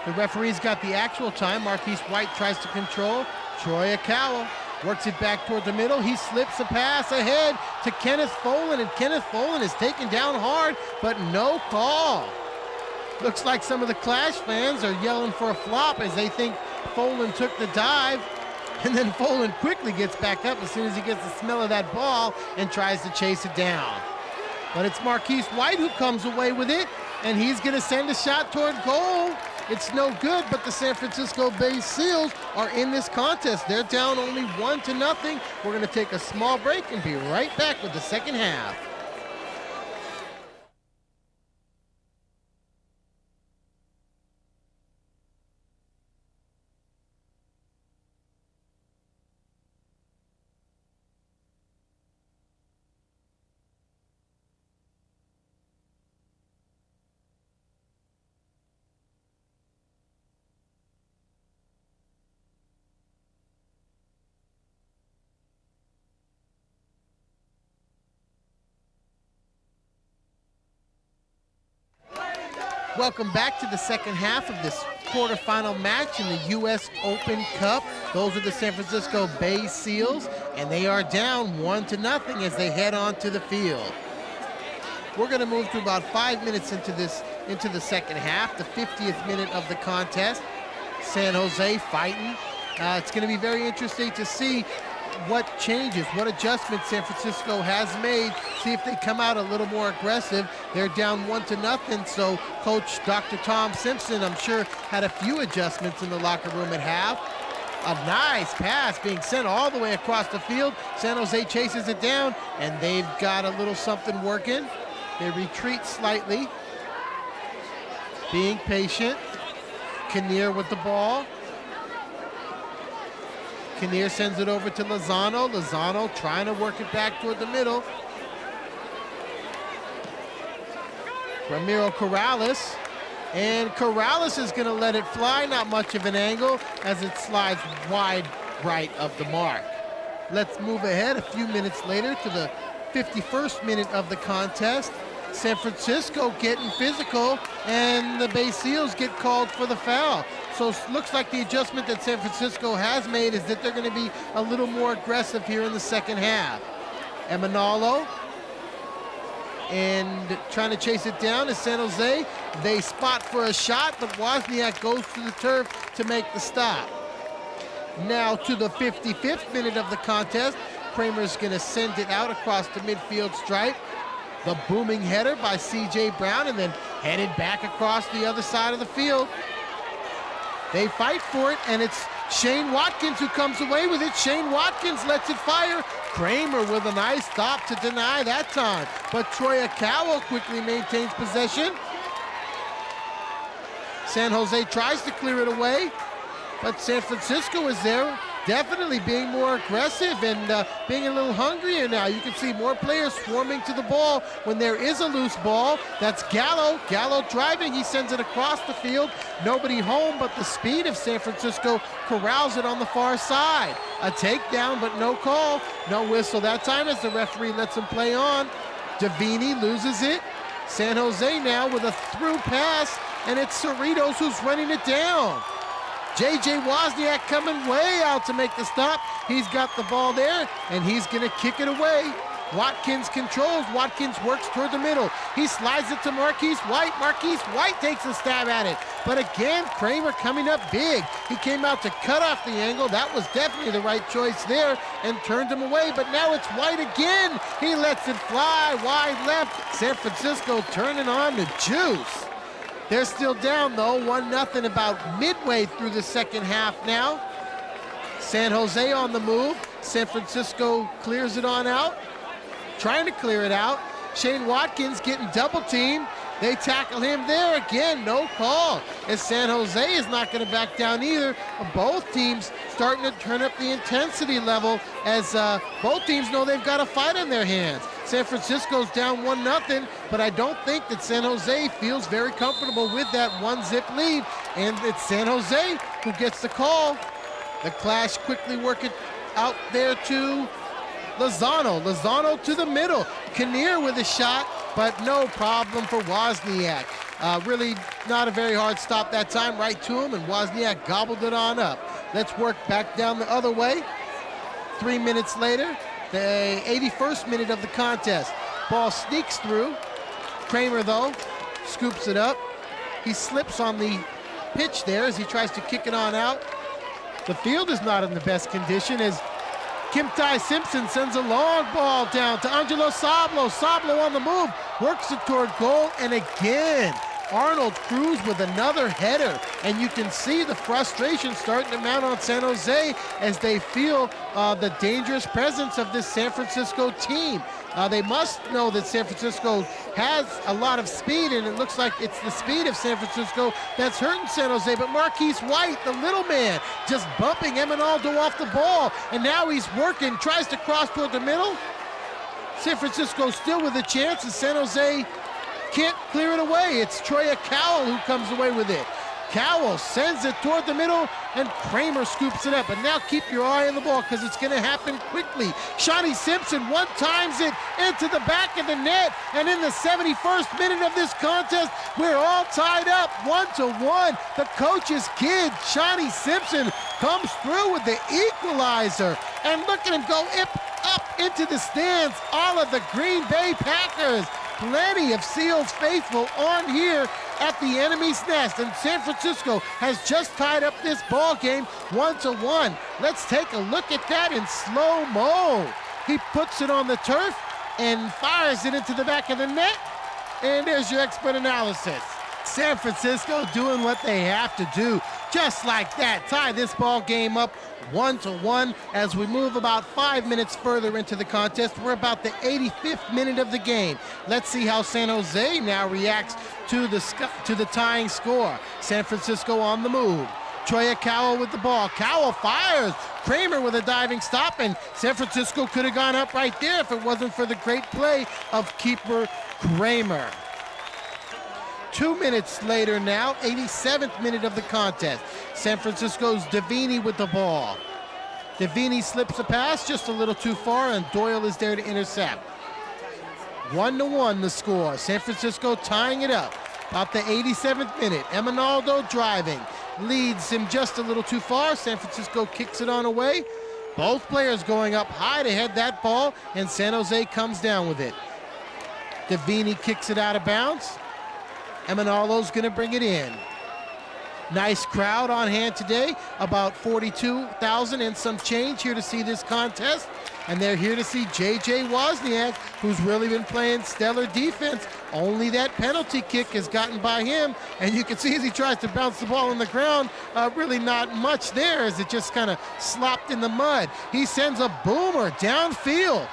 The referee's got the actual time. Marquise White tries to control. Troy Akawa works it back toward the middle. He slips a pass ahead to Kenneth Folan, and Kenneth Folan is taken down hard, but no call. Looks like some of the Clash fans are yelling for a flop as they think Folan took the dive, and then Folan quickly gets back up as soon as he gets the smell of that ball and tries to chase it down. But it's Marquise White who comes away with it, and he's going to send a shot toward goal. It's no good, but the San Francisco Bay Seals are in this contest. They're down only 1-0. We're going to take a small break and be right back with the second half. Welcome back to the second half of this quarterfinal match in the U.S. Open Cup. Those are the San Francisco Bay Seals, and they are down 1-0 as they head on to the field. We're going to move to about 5 minutes into the second half, the 50th minute of the contest. San Jose fighting. It's going to be very interesting to see what changes, what adjustments San Francisco has made, see if they come out a little more aggressive. They're down 1-0, so Coach Dr. Tom Simpson, I'm sure, had a few adjustments in the locker room at half. A nice pass being sent all the way across the field. San Jose chases it down, and they've got a little something working. They retreat slightly, being patient. Kinnear with the ball. Kinnear sends it over to Lozano. Lozano trying to work it back toward the middle. Ramiro Corrales. And Corrales is going to let it fly. Not much of an angle as it slides wide right of the mark. Let's move ahead a few minutes later to the 51st minute of the contest. San Francisco getting physical, and the Bay Seals get called for the foul. So it looks like the adjustment that San Francisco has made is that they're going to be a little more aggressive here in the second half. Emanalo, and trying to chase it down is San Jose. They spot for a shot, but Wozniak goes to the turf to make the stop. Now to the 55th minute of the contest. Kramer's going to send it out across the midfield stripe. The booming header by C.J. Brown, and then headed back across the other side of the field. They fight for it, and it's Shane Watkins who comes away with it. Shane Watkins lets it fire. Kramer with a nice stop to deny that time. But Troy Akawa quickly maintains possession. San Jose tries to clear it away, but San Francisco is there, definitely being more aggressive and being a little hungrier now. You can see more players swarming to the ball when there is a loose ball. That's Gallo. Gallo driving. He sends it across the field. Nobody home, but the speed of San Francisco corrals it on the far side. A takedown, but no call. No whistle that time as the referee lets him play on. Davini loses it. San Jose now with a through pass, and it's Cerritos who's running it down. J.J. Wozniak coming way out to make the stop. He's got the ball there, and he's going to kick it away. Watkins controls. Watkins works toward the middle. He slides it to Marquise White. Marquise White takes a stab at it. But again, Kramer coming up big. He came out to cut off the angle. That was definitely the right choice there and turned him away. But now it's White again. He lets it fly wide left. San Francisco turning on the juice. They're still down, though, 1-0 about midway through the second half now. San Jose on the move. San Francisco clears it on out, trying to clear it out. Shane Watkins getting double teamed, They tackle him there again, no call. As San Jose is not going to back down either. Both teams starting to turn up the intensity level as both teams know they've got a fight on their hands. San Francisco's down 1-0, but I don't think that San Jose feels very comfortable with that 1-zip lead. And it's San Jose who gets the call. The Clash quickly work it out there to Lozano. Lozano to the middle. Kinnear with a shot, but no problem for Wozniak. Really not a very hard stop that time, right to him, and Wozniak gobbled it on up. Let's work back down the other way. 3 minutes later, the 81st minute of the contest. Ball sneaks through. Kramer, though, scoops it up. He slips on the pitch there as he tries to kick it on out. The field is not in the best condition as Kim Tai Simpson sends a long ball down to Angelo Sablo. Sablo on the move, works it toward goal, and again, Arnold Cruz with another header. And you can see the frustration starting to mount on San Jose as they feel the dangerous presence of this San Francisco team. They must know that San Francisco has a lot of speed, and it looks like it's the speed of San Francisco that's hurting San Jose. But Marquise White, the little man, just bumping Emenaldo off the ball. And now he's working, tries to cross toward the middle. San Francisco still with a chance, and San Jose can't clear it away. It's Troya Cowell who comes away with it. Cowell sends it toward the middle, and Kramer scoops it up. But now keep your eye on the ball because it's going to happen quickly. Shawnee Simpson one-times it into the back of the net, and in the 71st minute of this contest, we're all tied up 1-1. The coach's kid, Shawnee Simpson, comes through with the equalizer. And look at him go up into the stands. All of the Green Bay Packers. Plenty of Seals faithful on here at the enemy's nest, and San Francisco has just tied up this ball game 1-1. Let's take a look at that in slow-mo. He puts it on the turf and fires it into the back of the net, and there's your expert analysis. San Francisco doing what they have to do, just like that. Tie this ball game up 1-1 as we move about 5 minutes further into the contest. We're about the 85th minute of the game. Let's see how San Jose now reacts to the tying score. San Francisco on the move. Troya Cowell with the ball. Cowell fires. Kramer with a diving stop, and San Francisco could have gone up right there if it wasn't for the great play of keeper Kramer. 2 minutes later now, 87th minute of the contest. San Francisco's Davini with the ball. Davini slips a pass just a little too far, and Doyle is there to intercept. 1-1 the score. San Francisco tying it up. About the 87th minute. Emenaldo driving. Leads him just a little too far. San Francisco kicks it on away. Both players going up high to head that ball, and San Jose comes down with it. Davini kicks it out of bounds. Emenaldo's going to bring it in. Nice crowd on hand today, about 42,000 and some change here to see this contest. And they're here to see J.J. Wozniak, who's really been playing stellar defense. Only that penalty kick has gotten by him. And you can see as he tries to bounce the ball on the ground, really not much there as it just kind of slopped in the mud. He sends a boomer downfield.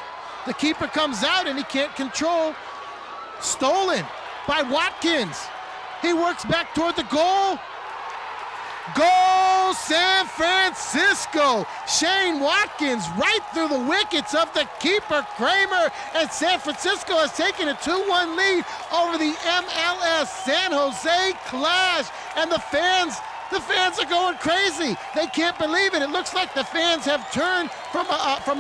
The keeper comes out and he can't control. Stolen by Watkins. He works back toward the goal. Goal, San Francisco. Shane Watkins right through the wickets of the keeper, Kramer, and San Francisco has taken a 2-1 lead over the MLS San Jose Clash. And the fans are going crazy. They can't believe it. It looks like the fans have turned from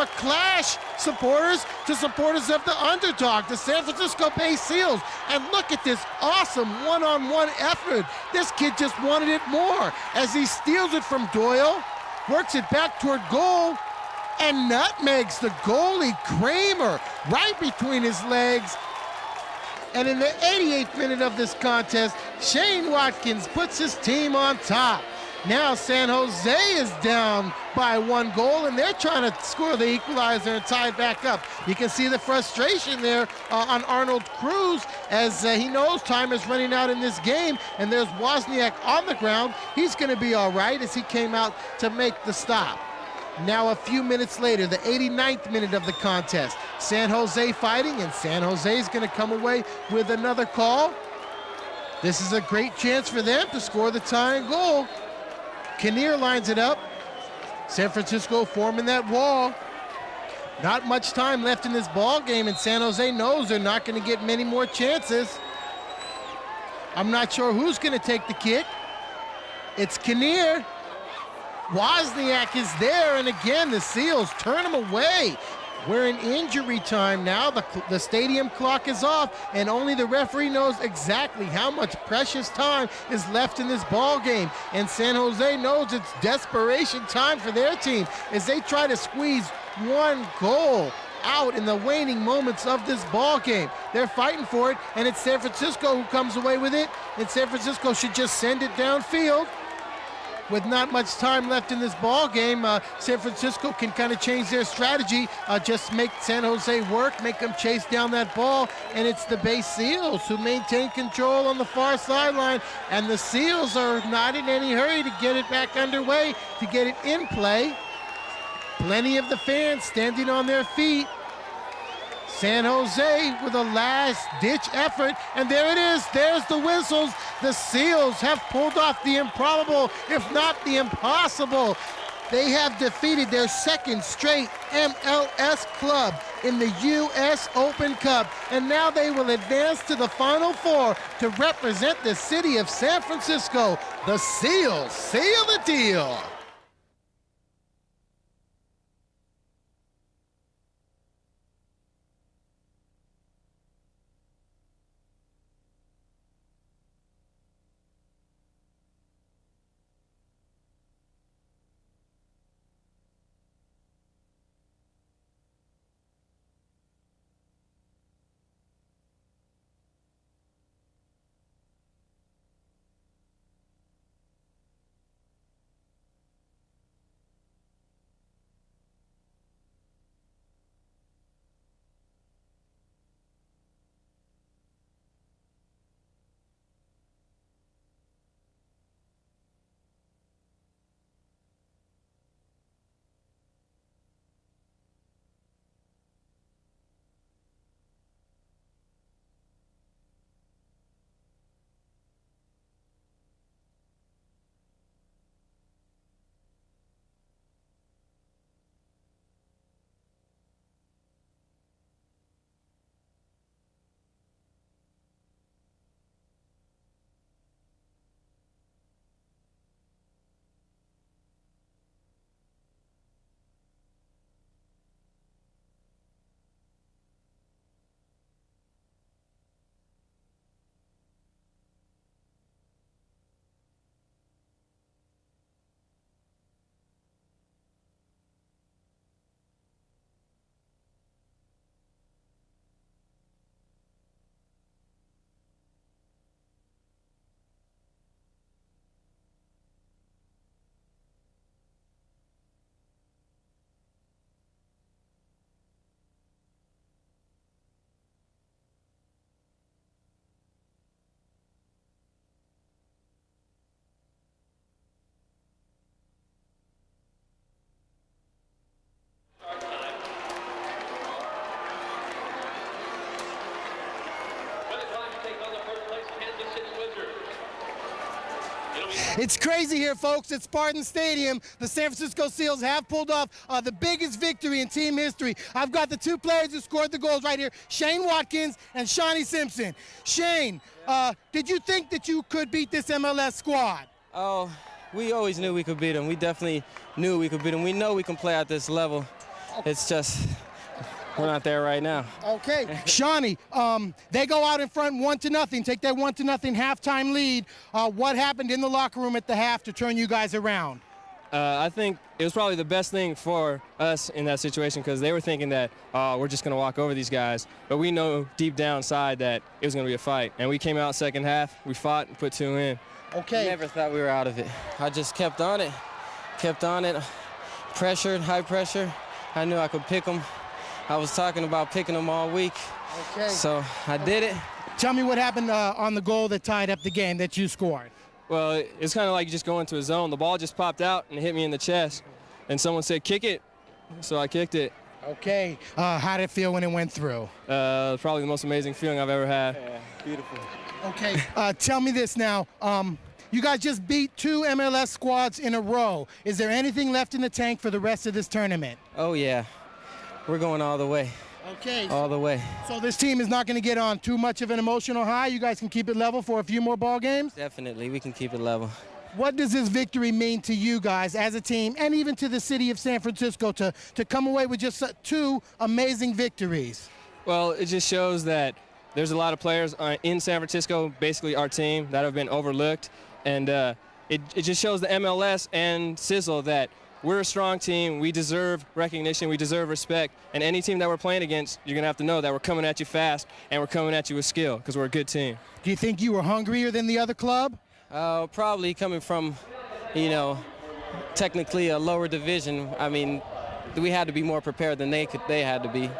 a Clash supporters to supporters of the underdog, the San Francisco Bay Seals. And look at this awesome one-on-one effort. This kid just wanted it more as he steals it from Doyle, works it back toward goal, and nutmegs the goalie Kramer right between his legs. And in the 88th minute of this contest, Shane Watkins puts his team on top. Now San Jose is down by 1 goal, and they're trying to score the equalizer and tie it back up. You can see the frustration there on Arnold Cruz as he knows time is running out in this game, and there's Wozniak on the ground. He's going to be all right as he came out to make the stop. Now a few minutes later, the 89th minute of the contest. San Jose fighting, and San Jose is going to come away with another call. This is a great chance for them to score the tying goal. Kinnear lines it up. San Francisco forming that wall. Not much time left in this ball game, and San Jose knows they're not going to get many more chances. I'm not sure who's going to take the kick. It's Kinnear. Wozniak is there, and again, the Seals turn him away. We're in injury time now. The stadium clock is off, and only the referee knows exactly how much precious time is left in this ball game. And San Jose knows it's desperation time for their team as they try to squeeze one goal out in the waning moments of this ball game. They're fighting for it, and it's San Francisco who comes away with it, and San Francisco should just send it downfield. With not much time left in this ball game, San Francisco can kind of change their strategy, just make San Jose work, make them chase down that ball, and it's the Bay Seals who maintain control on the far sideline, and the Seals are not in any hurry to get it back underway, to get it in play. Plenty of the fans standing on their feet. San Jose with a last-ditch effort, and there it is. There's the whistles. The Seals have pulled off the improbable, if not the impossible. They have defeated their second straight MLS club in the U.S. Open Cup, and now they will advance to the Final Four to represent the city of San Francisco. The Seals seal the deal. It's crazy here, folks. At Spartan Stadium, the San Francisco Seals have pulled off the biggest victory in team history. I've got the two players who scored the goals right here, Shane Watkins and Shawnee Simpson. Shane, did you think that you could beat this MLS squad? Oh, we always knew we could beat them. We definitely knew we could beat them. We know we can play at this level. It's just we're not there right now. Okay, Shawnee, they go out in front 1-0, take that 1-0 halftime lead. What happened in the locker room at the half to turn you guys around? I think it was probably the best thing for us in that situation because they were thinking that we're just going to walk over these guys. But we know deep down inside that it was going to be a fight. And we came out second half, we fought and put 2 in. Okay. Never thought we were out of it. I just kept on it, pressured, high pressure. I knew I could pick them. I was talking about picking them all week. Okay. So I did it. Tell me what happened on the goal that tied up the game that you scored. Well, it's kind of like you just go into a zone. The ball just popped out and hit me in the chest. And someone said, kick it. So I kicked it. Okay. How did it feel when it went through? Probably the most amazing feeling I've ever had. Yeah, beautiful. Okay, tell me this now. You guys just beat 2 MLS squads in a row. Is there anything left in the tank for the rest of this tournament? Oh, yeah. We're going all the way. Okay. All the way. So this team is not going to get on too much of an emotional high. You guys can keep it level for a few more ball games? Definitely. We can keep it level. What does this victory mean to you guys as a team and even to the city of San Francisco to come away with just 2 amazing victories? Well, it just shows that there's a lot of players in San Francisco, basically our team, that have been overlooked. And it just shows the MLS and Sizzle that we're a strong team. We deserve recognition. We deserve respect. And any team that we're playing against, you're going to have to know that we're coming at you fast and we're coming at you with skill because we're a good team. Do you think you were hungrier than the other club? Probably coming from, technically a lower division. I mean, we had to be more prepared than they had to be.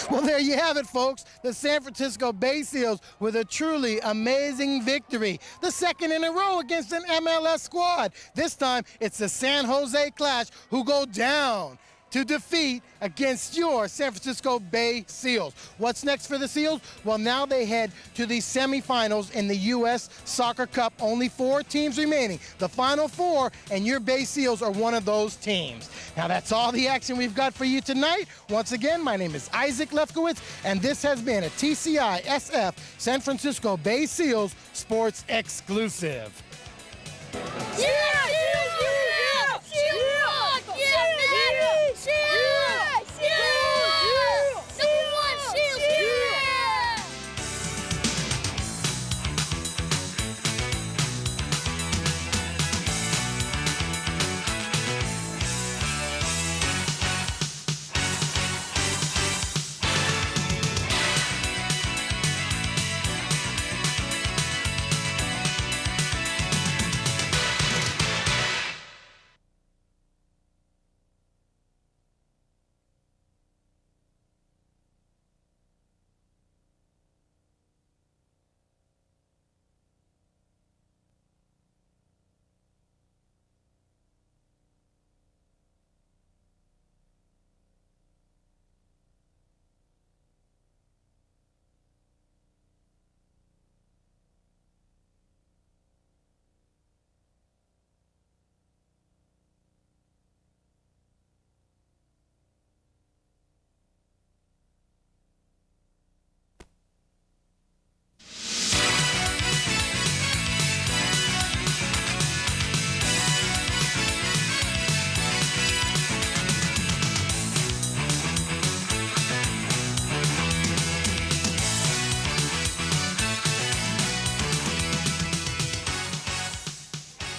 Well, there you have it, folks. The San Francisco Bay Seals with a truly amazing victory. The second in a row against an MLS squad. This time, it's the San Jose Clash who go down to defeat against your San Francisco Bay Seals. What's next for the Seals? Well, now they head to the semifinals in the U.S. Soccer Cup. Only 4 teams remaining. The final 4, and your Bay Seals are one of those teams. Now, that's all the action we've got for you tonight. Once again, my name is Isaac Lefkowitz, and this has been a TCI SF San Francisco Bay Seals Sports Exclusive.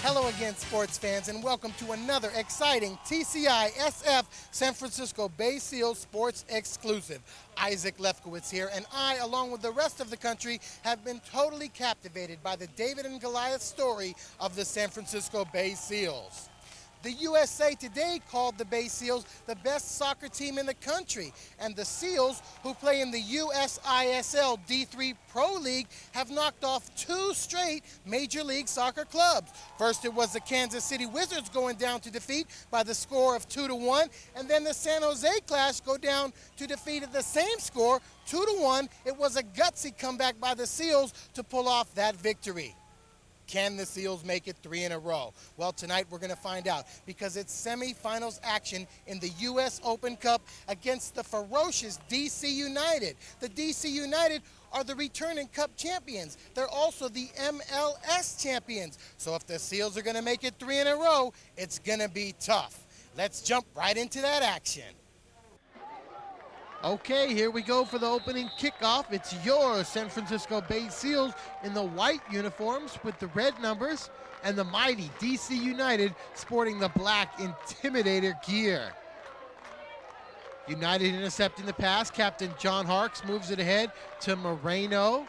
Hello again, sports fans, and welcome to another exciting TCI SF San Francisco Bay Seals Sports Exclusive. Isaac Lefkowitz here, and I, along with the rest of the country, have been totally captivated by the David and Goliath story of the San Francisco Bay Seals. The USA Today called the Bay Seals the best soccer team in the country, and the Seals, who play in the USISL D3 Pro League, have knocked off 2 straight Major League Soccer clubs. First, it was the Kansas City Wizards going down to defeat by the score of 2-1, and then the San Jose Clash go down to defeat at the same score, 2-1. It was a gutsy comeback by the Seals to pull off that victory. Can the Seals make it 3 in a row? Well, tonight we're going to find out, because it's semifinals action in the U.S. Open Cup against the ferocious DC United. The DC United are the returning Cup champions. They're also the MLS champions. So if the Seals are going to make it 3 in a row, it's going to be tough. Let's jump right into that action. Okay, here we go for the opening kickoff. It's your San Francisco Bay Seals in the white uniforms with the red numbers, and the mighty DC United sporting the black Intimidator gear. United intercepting the pass. Captain John Harkes moves it ahead to Moreno.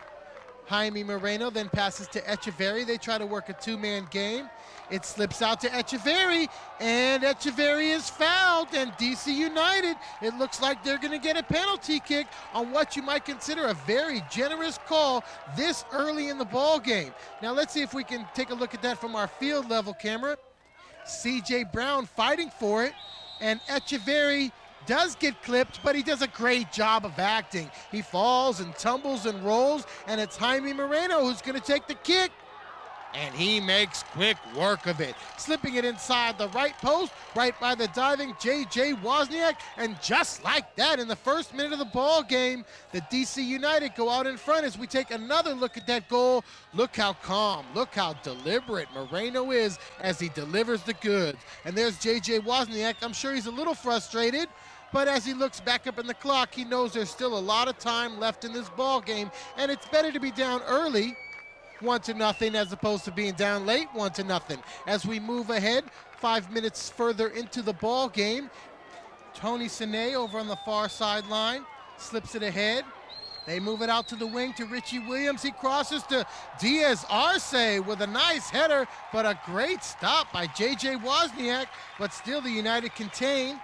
Jaime Moreno then passes to Echeverri. They try to work a 2-man game. It slips out to Echeverri, and Echeverri is fouled, and DC United, it looks like they're going to get a penalty kick on what you might consider a very generous call this early in the ball game. Now let's see if we can take a look at that from our field level camera. C.J. Brown fighting for it, and Echeverri does get clipped, but he does a great job of acting. He falls and tumbles and rolls, and it's Jaime Moreno who's going to take the kick. And he makes quick work of it, slipping it inside the right post, right by the diving J.J. Wozniak. And just like that, in the first minute of the ball game, the DC United go out in front as we take another look at that goal. Look how calm, look how deliberate Moreno is as he delivers the goods. And there's J.J. Wozniak. I'm sure he's a little frustrated, but as he looks back up in the clock, he knows there's still a lot of time left in this ball game, and it's better to be down early 1-0 as opposed to being down late 1-0. As we move ahead 5 minutes further into the ball game, Tony Sine over on the far sideline slips it ahead. They move it out to the wing to Richie Williams. He crosses to Diaz Arce with a nice header, but a great stop by J.J. Wozniak, but still the United contain.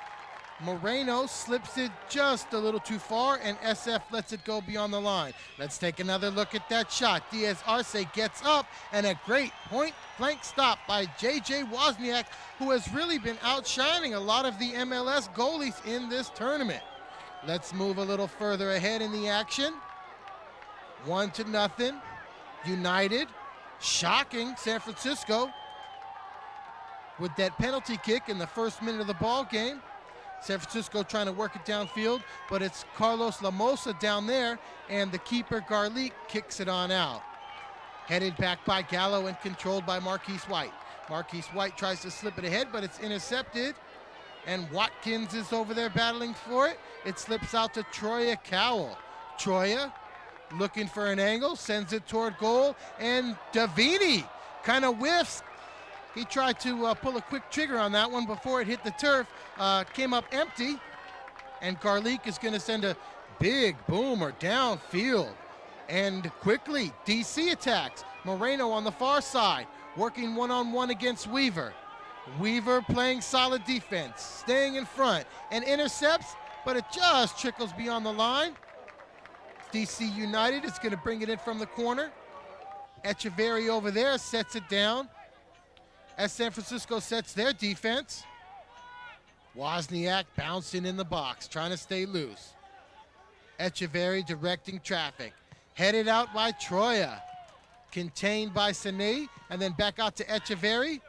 Moreno slips it just a little too far, and SF lets it go beyond the line. Let's take another look at that shot. Diaz Arce gets up, and a great point-blank stop by J.J. Wozniak, who has really been outshining a lot of the MLS goalies in this tournament. Let's move a little further ahead in the action. 1-0. United shocking San Francisco with that penalty kick in the first minute of the ball game. San Francisco trying to work it downfield, but it's Carlos Lamosa down there, and the keeper, Garlick, kicks it on out. Headed back by Gallo and controlled by Marquise White. Marquise White tries to slip it ahead, but it's intercepted, and Watkins is over there battling for it. It slips out to Troya Cowell. Troya looking for an angle, sends it toward goal, and Davini kind of whiffs. He tried to pull a quick trigger on that one before it hit the turf, came up empty, and Garlick is going to send a big boomer downfield. And quickly, DC attacks. Moreno on the far side, working one-on-one against Weaver. Weaver playing solid defense, staying in front, and intercepts, but it just trickles beyond the line. DC United is going to bring it in from the corner. Echeverri over there sets it down as San Francisco sets their defense. Wozniak bouncing in the box, trying to stay loose. Echeverri directing traffic. Headed out by Troya. Contained by Sine, and then back out to Echeverri.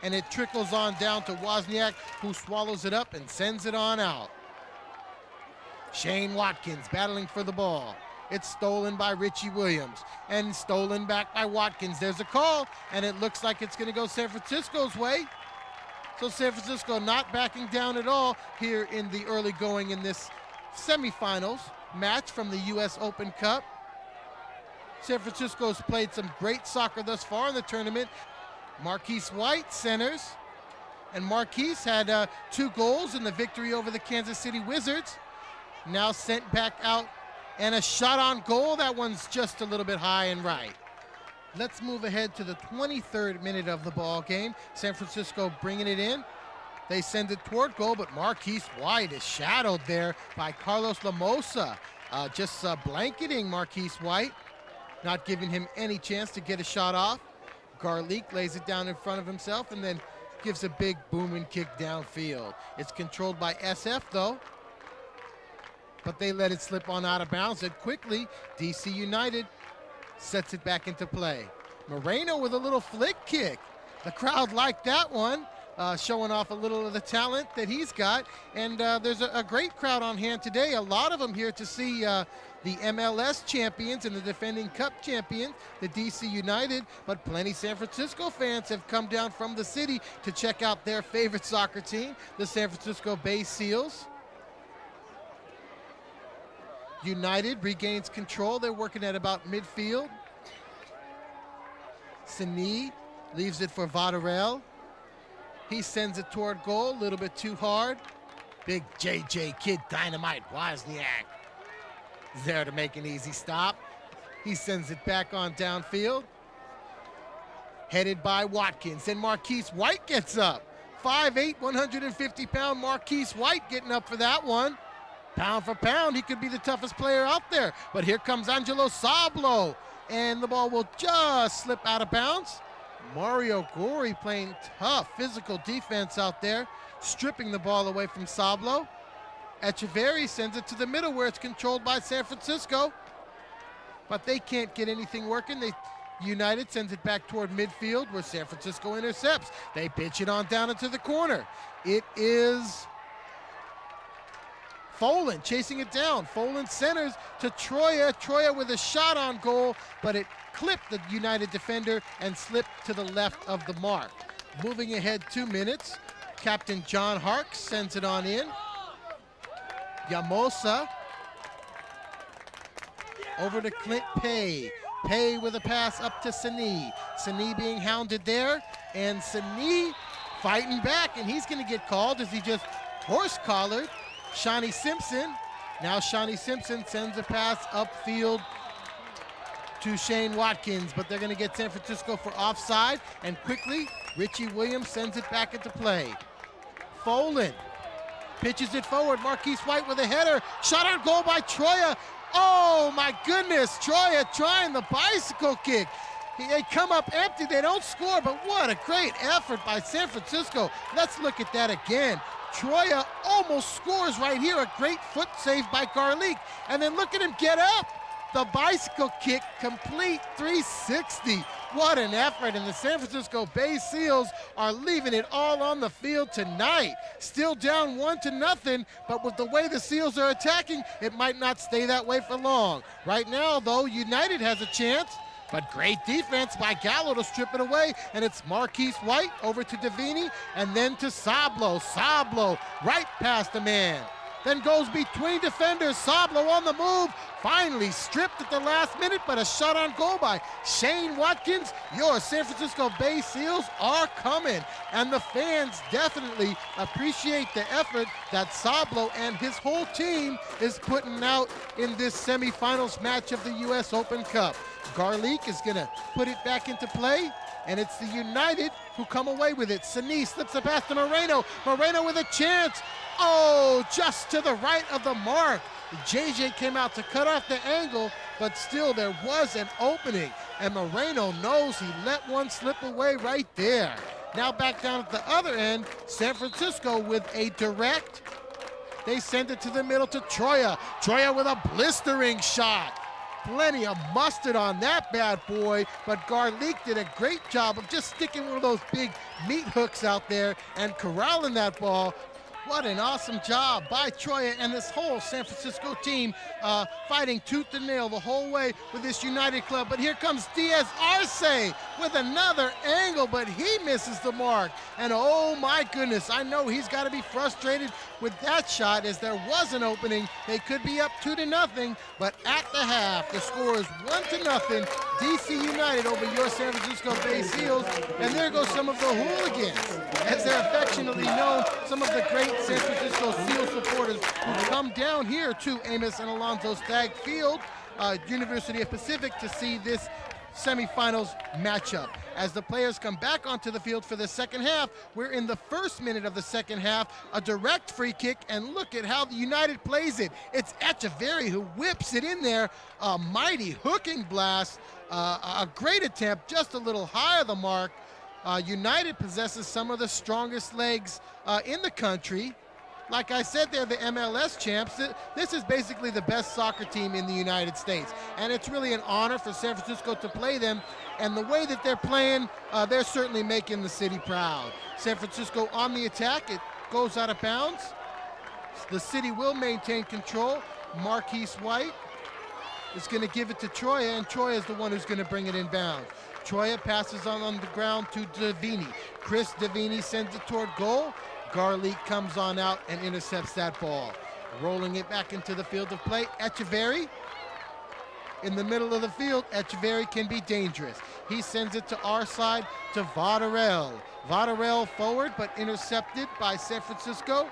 And it trickles on down to Wozniak, who swallows it up and sends it on out. Shane Watkins battling for the ball. It's stolen by Richie Williams and stolen back by Watkins. There's a call, and it looks like it's going to go San Francisco's way. So San Francisco not backing down at all here in the early going in this semifinals match from the U.S. Open Cup. San Francisco's played some great soccer thus far in the tournament. Marquise White centers, and Marquise had 2 goals in the victory over the Kansas City Wizards. Now sent back out, and a shot on goal. That one's just a little bit high and right. Let's move ahead to the 23rd minute of the ball game. San Francisco bringing it in. They send it toward goal, but Marquise White is shadowed there by Carlos Lamosa, just blanketing Marquise White, not giving him any chance to get a shot off. Garlick lays it down in front of himself and then gives a big booming kick downfield. It's controlled by SF though, but they let it slip on out of bounds, and quickly DC United sets it back into play. Moreno with a little flick kick. The crowd liked that one, showing off a little of the talent that he's got. And there's a great crowd on hand today. A lot of them here to see the MLS champions and the defending Cup champions, the DC United. But plenty San Francisco fans have come down from the city to check out their favorite soccer team, the San Francisco Bay Seals. United regains control. They're working at about midfield. Sine leaves it for Vaderell. He sends it toward goal, a little bit too hard. Big JJ Kid Dynamite Wozniak is there to make an easy stop. He sends it back on downfield. Headed by Watkins, and Marquise White gets up. 5'8", 150-pound Marquise White getting up for that one. Pound for pound, he could be the toughest player out there. But here comes Angelo Sablo, and the ball will just slip out of bounds. Mario Gori playing tough physical defense out there. stripping the ball away from Sablo. Echeverri sends it to the middle where it's controlled by San Francisco, but they can't get anything working. United sends it back toward midfield where San Francisco intercepts. They pitch it on down into the corner. It is Folan chasing it down. Folan centers to Troya. Troya with a shot on goal, but it clipped the United defender and slipped to the left of the mark. Moving ahead 2 minutes, Captain John Harkes sends it on in. Yamosa over to Clint Pay. Pay with a pass up to Sani. Sani being hounded there, and Sani fighting back, and he's going to get called as he just horse-collared Shawnee Simpson. Now Shawnee Simpson sends a pass upfield to Shane Watkins, but they're going to get San Francisco for offside, and quickly Richie Williams sends it back into play. Folan pitches it forward. Marquise White with a header. Shot on goal by Troya. Oh my goodness, Troya trying the bicycle kick. They come up empty, they don't score, but what a great effort by San Francisco. Let's look at that again. Troya almost scores right here. A great foot save by Garlick. And then look at him get up. The bicycle kick, complete 360. What an effort, and the San Francisco Bay Seals are leaving it all on the field tonight. Still down 1-0, but with the way the Seals are attacking, it might not stay that way for long. Right now, though, United has a chance, but great defense by Gallo to strip it away, and it's Marquise White over to Davini, and then to Sablo. Sablo right past the man. Then goes between defenders. Sablo on the move. Finally stripped at the last minute, but a shot on goal by Shane Watkins. Your San Francisco Bay Seals are coming. And the fans definitely appreciate the effort that Sablo and his whole team is putting out in this semifinals match of the U.S. Open Cup. Garlick is going to put it back into play, and it's the United who come away with it. Sani slips it past to Moreno. Moreno with a chance. Oh, just to the right of the mark. JJ came out to cut off the angle, but still there was an opening, and Moreno knows he let one slip away right there. Now back down at the other end, San Francisco with a direct. They send it to the middle to Troya. Troya with a blistering shot. Plenty of mustard on that bad boy, but Garlick did a great job of just sticking one of those big meat hooks out there and corralling that ball. What an awesome job by Troya and this whole San Francisco team fighting tooth and nail the whole way with this United club. But here comes Diaz Arce with another angle, but he misses the mark. And oh my goodness, I know he's got to be frustrated with that shot as there was an opening. They could be up 2-0, but at the half, the score is 1-0. DC United over your San Francisco Bay Seals. And there goes some of the hooligans, as they're affectionately known, some of the great San Francisco Seals supporters who come down here to Amos and Alonzo Stagg Field, University of Pacific, to see this semifinals matchup. As the players come back onto the field for the second half, we're in the first minute of the second half, a direct free kick, and look at how the United plays it. It's Echeverri who whips it in there, a mighty hooking blast, a great attempt, just a little high of the mark. United possesses some of the strongest legs in the country. Like I said, they're the MLS champs. This is basically the best soccer team in the United States. And it's really an honor for San Francisco to play them. And the way that they're playing, they're certainly making the city proud. San Francisco on the attack. It goes out of bounds. The city will maintain control. Marquise White is going to give it to Troya, and Troya is the one who's going to bring it inbounds. Troya passes on the ground to Davini. Chris Davini sends it toward goal. Garlick comes on out and intercepts that ball. Rolling it back into the field of play, Echeverri. In the middle of the field, Echeverri can be dangerous. He sends it to our side to Vaderell. Vaderell forward, but intercepted by San Francisco.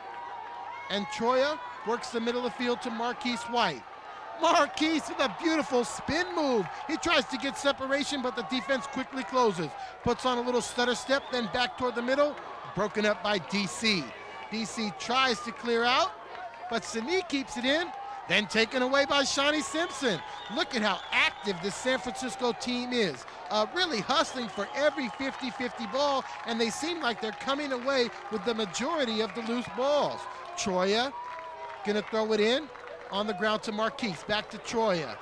And Troya works the middle of the field to Marquise White. Marquise with a beautiful spin move. He tries to get separation, but the defense quickly closes. Puts on a little stutter step, then back toward the middle. Broken up by DC. DC tries to clear out, but Sani keeps it in. Then taken away by Shawnee Simpson. Look at how active this San Francisco team is. Really hustling for every 50-50 ball, and they seem like they're coming away with the majority of the loose balls. Troya gonna throw it in on the ground to Marquise. Back to Troya.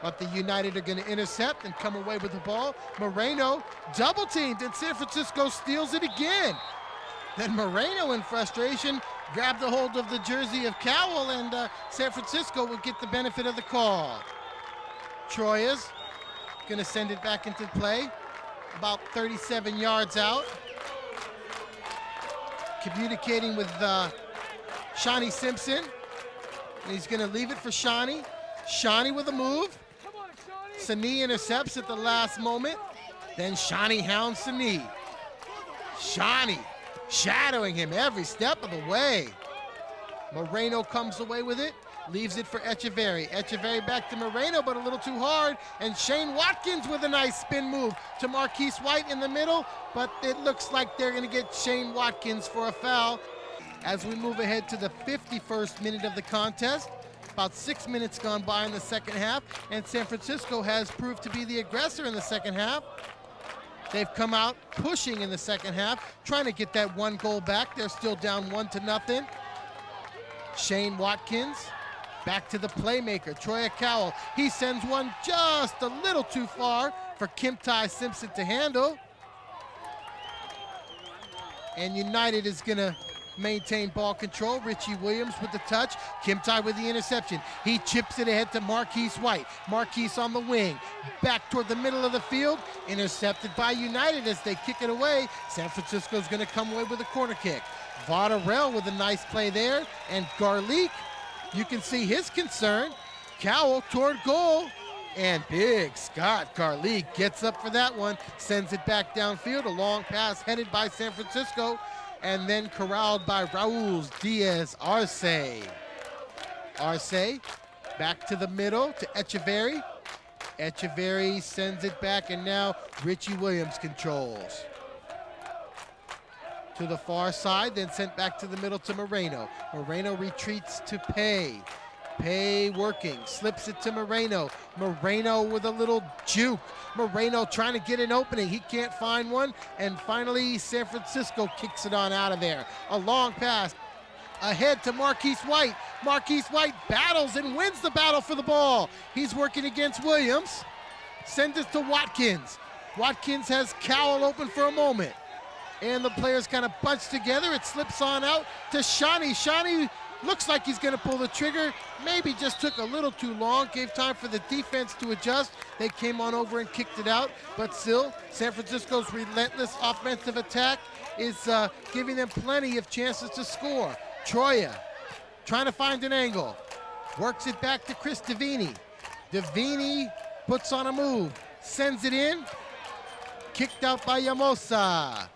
But the United are going to intercept and come away with the ball. Moreno double teamed, and San Francisco steals it again. Then Moreno, in frustration, grabbed a hold of the jersey of Cowell, and San Francisco will get the benefit of the call. Troya's going to send it back into play, about 37 yards out. Communicating with Shawnee Simpson, and he's going to leave it for Shawnee. Shawnee with a move. Sani intercepts at the last moment. Then Shawnee hounds Sani. Shawnee shadowing him every step of the way. Moreno comes away with it, leaves it for Echeverry. Echeverry back to Moreno, but a little too hard. And Shane Watkins with a nice spin move to Marquise White in the middle, but it looks like they're gonna get Shane Watkins for a foul. As we move ahead to the 51st minute of the contest, about 6 minutes gone by in the second half, and San Francisco has proved to be the aggressor in the second half. They've come out pushing in the second half, trying to get that one goal back. They're still down 1-0. Shane Watkins back to the playmaker, Troy Cowell. He sends one just a little too far for Kimtai Simpson to handle. And United is gonna maintain ball control. Richie Williams with the touch. Kimtai with the interception. He chips it ahead to Marquise White. Marquise on the wing. Back toward the middle of the field. Intercepted by United as they kick it away. San Francisco's going to come away with a corner kick. Vardarell with a nice play there. And Garlick, you can see his concern. Cowell toward goal. And big Scott Garlick gets up for that one. Sends it back downfield. A long pass headed by San Francisco, and then corralled by Raul Diaz Arce. Arce back to the middle to Echeverry. Echeverry sends it back, and now Richie Williams controls. To the far side, then sent back to the middle to Moreno. Moreno retreats to Pay. Pay working, slips it to Moreno. Moreno with a little juke. Moreno trying to get an opening. He can't find one. And finally, San Francisco kicks it on out of there. A long pass ahead to Marquise White. Marquise White battles and wins the battle for the ball. He's working against Williams. Sends it to Watkins. Watkins has Cowell open for a moment. And the players kind of bunch together. It slips on out to Shawnee. Shawnee looks like he's going to pull the trigger. Maybe just took a little too long. Gave time for the defense to adjust. They came on over and kicked it out. But still, San Francisco's relentless offensive attack is giving them plenty of chances to score. Troya trying to find an angle. Works it back to Chris Davini. Davini puts on a move. Sends it in. Kicked out by Yamosa.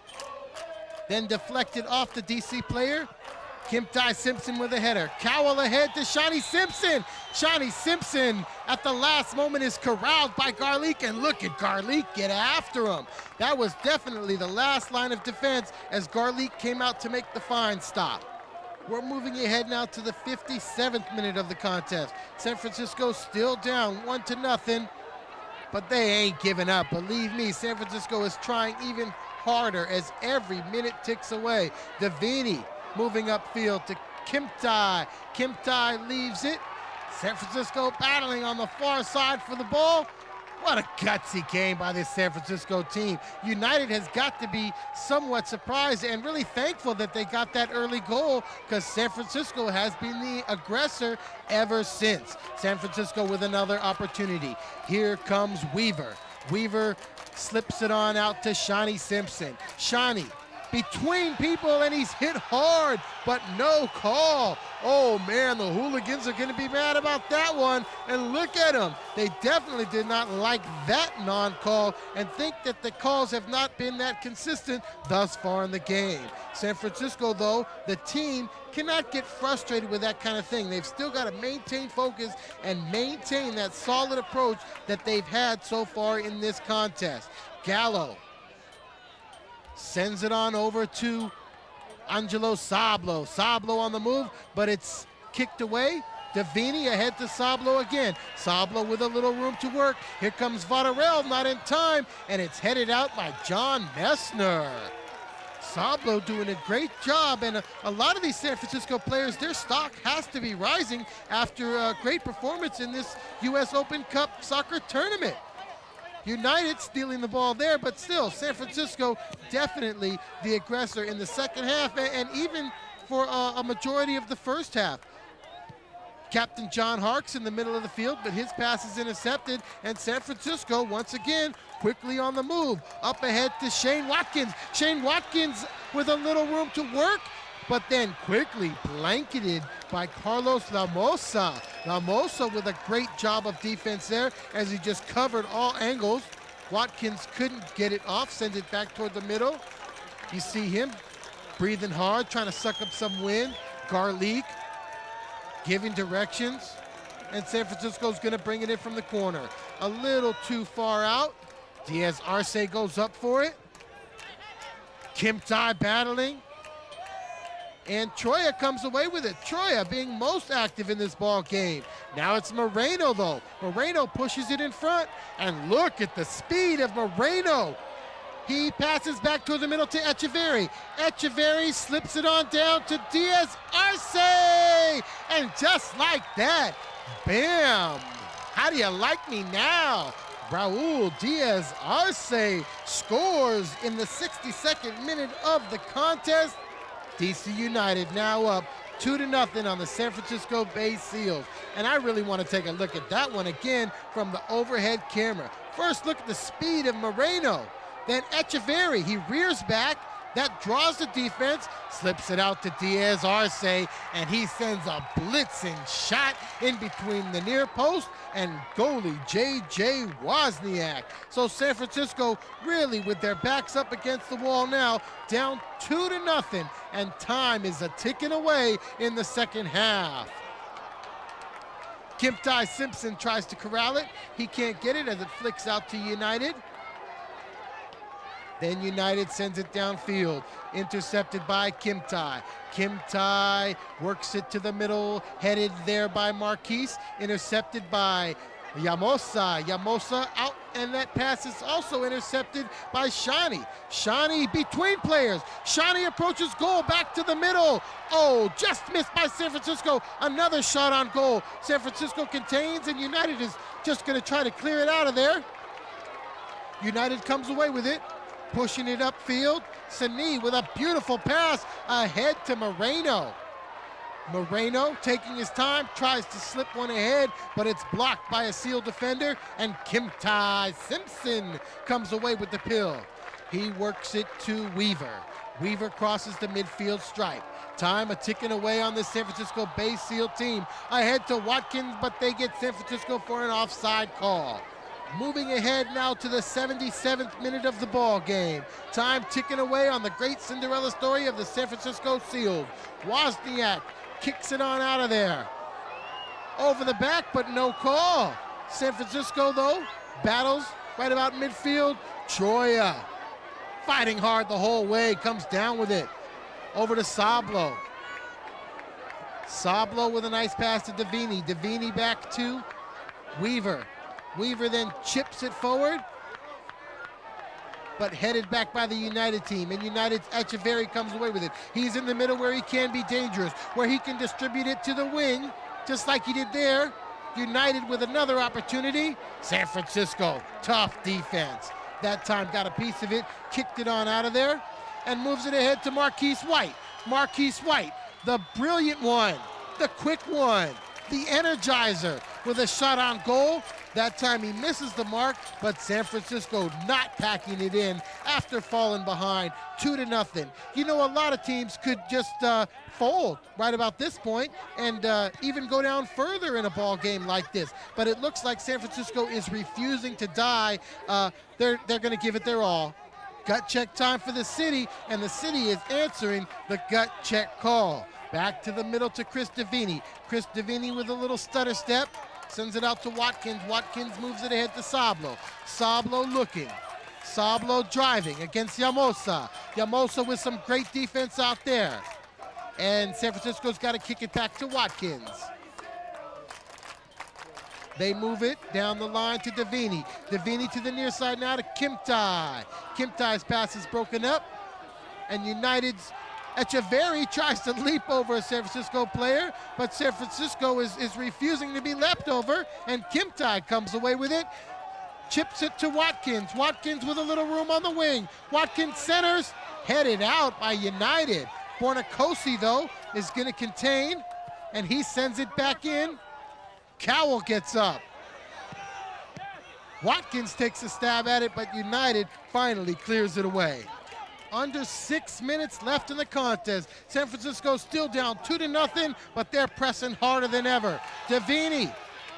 Then deflected off the DC player. Kimtai Simpson with a header. Cowell ahead to Shawnee Simpson. Shawnee Simpson at the last moment is corralled by Garlick, and look at Garlick get after him. That was definitely the last line of defense as Garlick came out to make the fine stop. We're moving ahead now to the 57th minute of the contest. San Francisco still down 1-0, but they ain't giving up. Believe me, San Francisco is trying even harder as every minute ticks away. Davini moving upfield to Kimtai. Kimtai leaves it. San Francisco battling on the far side for the ball. What a gutsy game by this San Francisco team. United has got to be somewhat surprised and really thankful that they got that early goal, because San Francisco has been the aggressor ever since. San Francisco with another opportunity. Here comes Weaver. Weaver slips it on out to Shawnee Simpson. Shawnee between people, and he's hit hard, but no call. Oh man, the hooligans are going to be mad about that one. And look at them. They definitely did not like that non-call and think that the calls have not been that consistent thus far in the game. San Francisco, though, the team cannot get frustrated with that kind of thing. They've still got to maintain focus and maintain that solid approach that they've had so far in this contest. Gallo sends it on over to Angelo Sablo. Sablo on the move, but it's kicked away. Davini ahead to Sablo again. Sablo with a little room to work. Here comes Vadarel, not in time, and it's headed out by John Messner. Sablo doing a great job, and a lot of these San Francisco players, their stock has to be rising after a great performance in this U.S. Open Cup soccer tournament. United stealing the ball there, but still, San Francisco definitely the aggressor in the second half, and even for a majority of the first half. Captain John Harkes in the middle of the field, but his pass is intercepted, and San Francisco, once again, quickly on the move. Up ahead to Shane Watkins. Shane Watkins with a little room to work, but then quickly blanketed by Carlos Lamosa. Lamosa with a great job of defense there as he just covered all angles. Watkins couldn't get it off, sends it back toward the middle. You see him breathing hard, trying to suck up some wind. Garlic giving directions, and San Francisco's gonna bring it in from the corner. A little too far out. Diaz Arce goes up for it. Kim Tai battling. And Troya comes away with it. Troya being most active in this ball game. Now it's Moreno though. Moreno pushes it in front, and look at the speed of Moreno. He passes back toward the middle to Echeverri. Echeverri slips it on down to Diaz Arce. And just like that, bam. How do you like me now? Raul Diaz Arce scores in the 62nd minute of the contest. DC United now up 2-0 on the San Francisco Bay Seals. And I really want to take a look at that one again from the overhead camera. First, look at the speed of Moreno. Then Echeverri, he rears back, that draws the defense, slips it out to Diaz Arce, and he sends a blitzing shot in between the near post and goalie J.J. Wozniak. So San Francisco really with their backs up against the wall now, down 2-0, and time is a ticking away in the second half. Kim Tai Simpson tries to corral it. He can't get it as it flicks out to United. Then United sends it downfield, intercepted by Kim Tai. Kim Tai works it to the middle, headed there by Marquise, intercepted by Llamosa. Llamosa out, and that pass is also intercepted by Shani. Shani between players. Shani approaches goal, back to the middle. Oh, just missed by San Francisco. Another shot on goal. San Francisco contains, and United is just going to try to clear it out of there. United comes away with it. Pushing it upfield, Sani with a beautiful pass ahead to Moreno. Moreno taking his time, tries to slip one ahead, but it's blocked by a Seal defender, and Kim Tai Simpson comes away with the pill. He works it to Weaver. Weaver crosses the midfield stripe. Time a ticking away on the San Francisco Bay Seal team. Ahead to Watkins, but they get San Francisco for an offside call. Moving ahead now to the 77th minute of the ball game. Time ticking away on the great Cinderella story of the San Francisco Seals. Wozniak kicks it on out of there. Over the back, but no call. San Francisco, though, battles right about midfield. Troya fighting hard the whole way, comes down with it. Over to Sablo. Sablo with a nice pass to Davini. Davini back to Weaver. Weaver then chips it forward, but headed back by the United team, and United's Echeverri comes away with it. He's in the middle where he can be dangerous, where he can distribute it to the wing, just like he did there. United with another opportunity. San Francisco, tough defense. That time got a piece of it, kicked it on out of there, and moves it ahead to Marquise White. Marquise White, the brilliant one, the quick one, the energizer with a shot on goal. That time he misses the mark, but San Francisco not packing it in after falling behind 2-0. You know, a lot of teams could just fold right about this point and even go down further in a ball game like this. But it looks like San Francisco is refusing to die. They're going to give it their all. Gut check time for the city, and the city is answering the gut check call. Back to the middle to Chris Davini. Chris Davini with a little stutter step. Sends it out to Watkins. Watkins moves it ahead to Sablo. Sablo looking. Sablo driving against Llamosa. Llamosa with some great defense out there. And San Francisco's got to kick it back to Watkins. They move it down the line to Davini. Davini to the near side now to Kimtai. Kimtai's pass is broken up. And United's Echeverry tries to leap over a San Francisco player, but San Francisco is refusing to be leapt over, and Kimtai comes away with it. Chips it to Watkins. Watkins with a little room on the wing. Watkins centers, headed out by United. Bornacosi, though, is going to contain, and he sends it back in. Cowell gets up. Watkins takes a stab at it, but United finally clears it away. Under 6 minutes left in the contest. San Francisco still down 2-0, but they're pressing harder than ever. Davini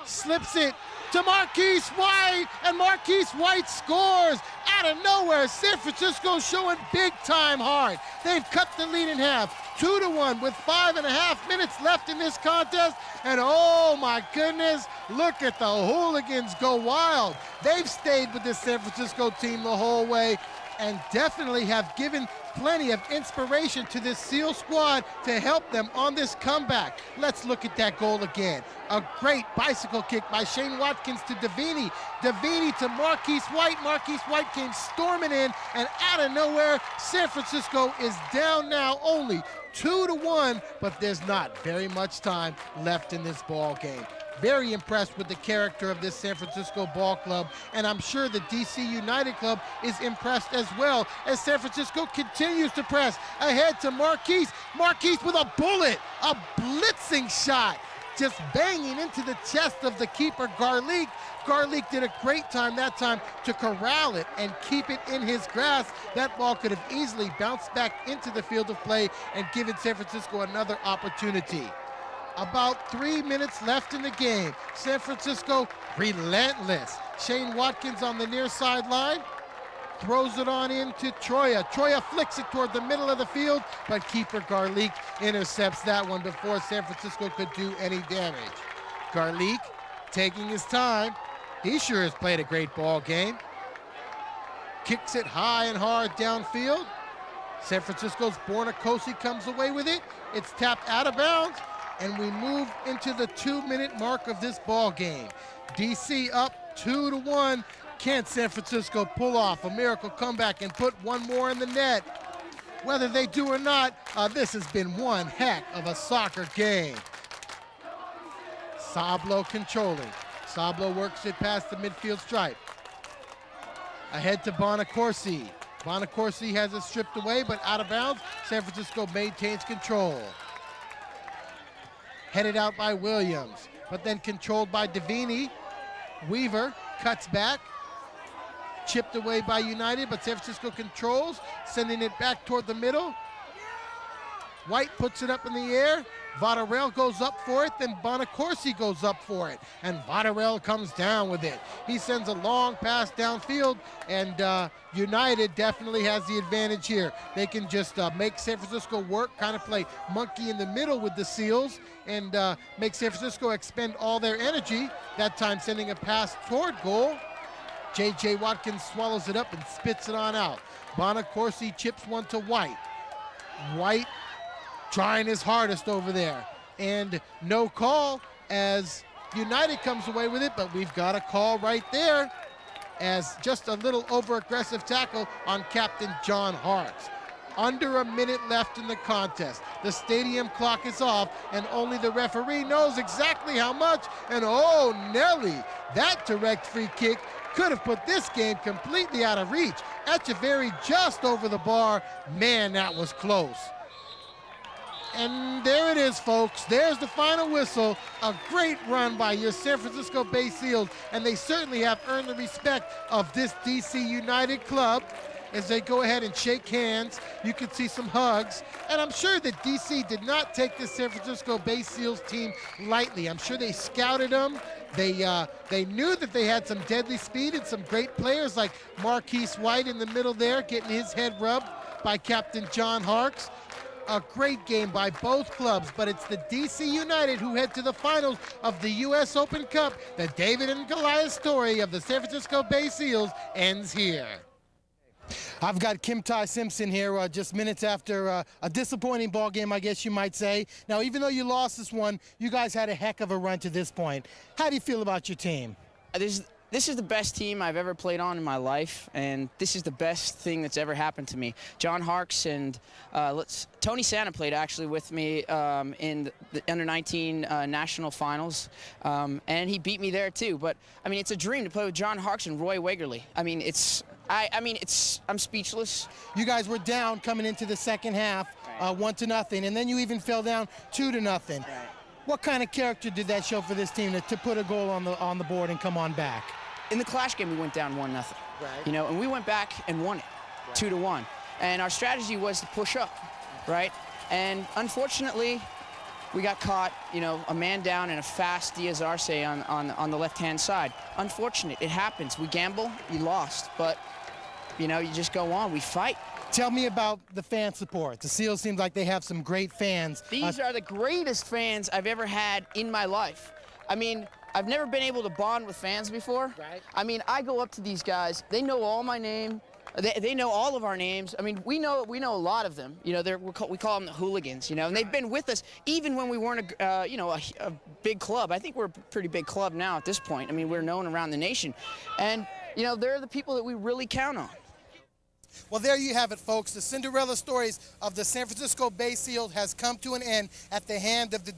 slips it to Marquise White, and Marquise White scores out of nowhere. San Francisco showing big time heart. They've cut the lead in half, 2-1 with 5.5 minutes left in this contest, and oh my goodness, look at the hooligans go wild. They've stayed with this San Francisco team the whole way and definitely have given plenty of inspiration to this SEAL squad to help them on this comeback. Let's look at that goal again. A great bicycle kick by Shane Watkins to Davini. Davini to Marquise White. Marquise White came storming in, and out of nowhere, San Francisco is down now only 2-1, but there's not very much time left in this ball game. Very impressed with the character of this San Francisco ball club, and I'm sure the DC United club is impressed as well as San Francisco continues to press ahead to Marquise. Marquise with a bullet, a blitzing shot, just banging into the chest of the keeper, Garlick. Garlick did a great time that time to corral it and keep it in his grasp. That ball could have easily bounced back into the field of play and given San Francisco another opportunity. About 3 minutes left in the game. San Francisco relentless. Shane Watkins on the near sideline. Throws it on into Troya. Troya flicks it toward the middle of the field, but keeper Garlick intercepts that one before San Francisco could do any damage. Garlick taking his time. He sure has played a great ball game. Kicks it high and hard downfield. San Francisco's Bornacosi comes away with it. It's tapped out of bounds, and we move into the 2-minute mark of this ball game. DC up 2-1. Can San Francisco pull off a miracle comeback and put one more in the net? Whether they do or not, this has been one heck of a soccer game. Sablo controlling. Sablo works it past the midfield stripe. Ahead to Bonacorsi. Bonacorsi has it stripped away, but out of bounds. San Francisco maintains control. Headed out by Williams, but then controlled by Davini. Weaver cuts back. Chipped away by United, but San Francisco controls, sending it back toward the middle. White puts it up in the air. Vadarel goes up for it, then Bonacorsi goes up for it, and Vadarel comes down with it. He sends a long pass downfield, and United definitely has the advantage here. They can just make San Francisco work, kind of play monkey in the middle with the SEALs, and make San Francisco expend all their energy, that time sending a pass toward goal. J.J. Watkins swallows it up and spits it on out. Bonacorsi chips one to White. White trying his hardest over there. And no call as United comes away with it, but we've got a call right there as just a little over-aggressive tackle on Captain John Harks. Under a minute left in the contest. The stadium clock is off, and only the referee knows exactly how much. And oh, Nelly, that direct free kick could have put this game completely out of reach. Echeverry just over the bar. Man, that was close. And there it is, folks. There's the final whistle. A great run by your San Francisco Bay Seals, and they certainly have earned the respect of this DC United club. As they go ahead and shake hands, you can see some hugs. And I'm sure that DC did not take this San Francisco Bay Seals team lightly. I'm sure they scouted them. They knew that they had some deadly speed and some great players like Marquise White in the middle there, getting his head rubbed by Captain John Harks. A great game by both clubs, but it's the DC United who head to the finals of the U.S. Open Cup. The David and Goliath story of the San Francisco Bay Seals ends here. I've got Kim Ty Simpson here just minutes after a disappointing ball game, I guess you might say. Now, even though you lost this one, you guys had a heck of a run to this point. How do you feel about your team? This is the best team I've ever played on in my life, and this is the best thing that's ever happened to me. John Harkes and Tony Santa played actually with me in the Under-19 National Finals, and he beat me there too. But I mean, it's a dream to play with John Harkes and Roy Wegerle. I mean, I'm speechless. You guys were down coming into the second half, 1-0, and then you even fell down 2-0. Right. What kind of character did that show for this team to put a goal on the board and come on back? In the Clash game, we went down 1-0. Right. You know, and we went back and won it, 2-1. And our strategy was to push up, right? And unfortunately, we got caught, you know, a man down and a fast Diaz Arce on the left-hand side. Unfortunate, it happens. We gamble, you lost, but you know, you just go on. We fight. Tell me about the fan support. The Seals seems like they have some great fans. These are the greatest fans I've ever had in my life. I mean, I've never been able to bond with fans before. Right. I mean, I go up to these guys. They know all my name. They know all of our names. I mean, we know a lot of them. You know, we call them the hooligans. You know, and they've been with us even when we weren't a big club. I think we're a pretty big club now at this point. I mean, we're known around the nation, and you know, they're the people that we really count on. Well, there you have it, folks. The Cinderella stories of the San Francisco Bay Seals has come to an end at the hand of the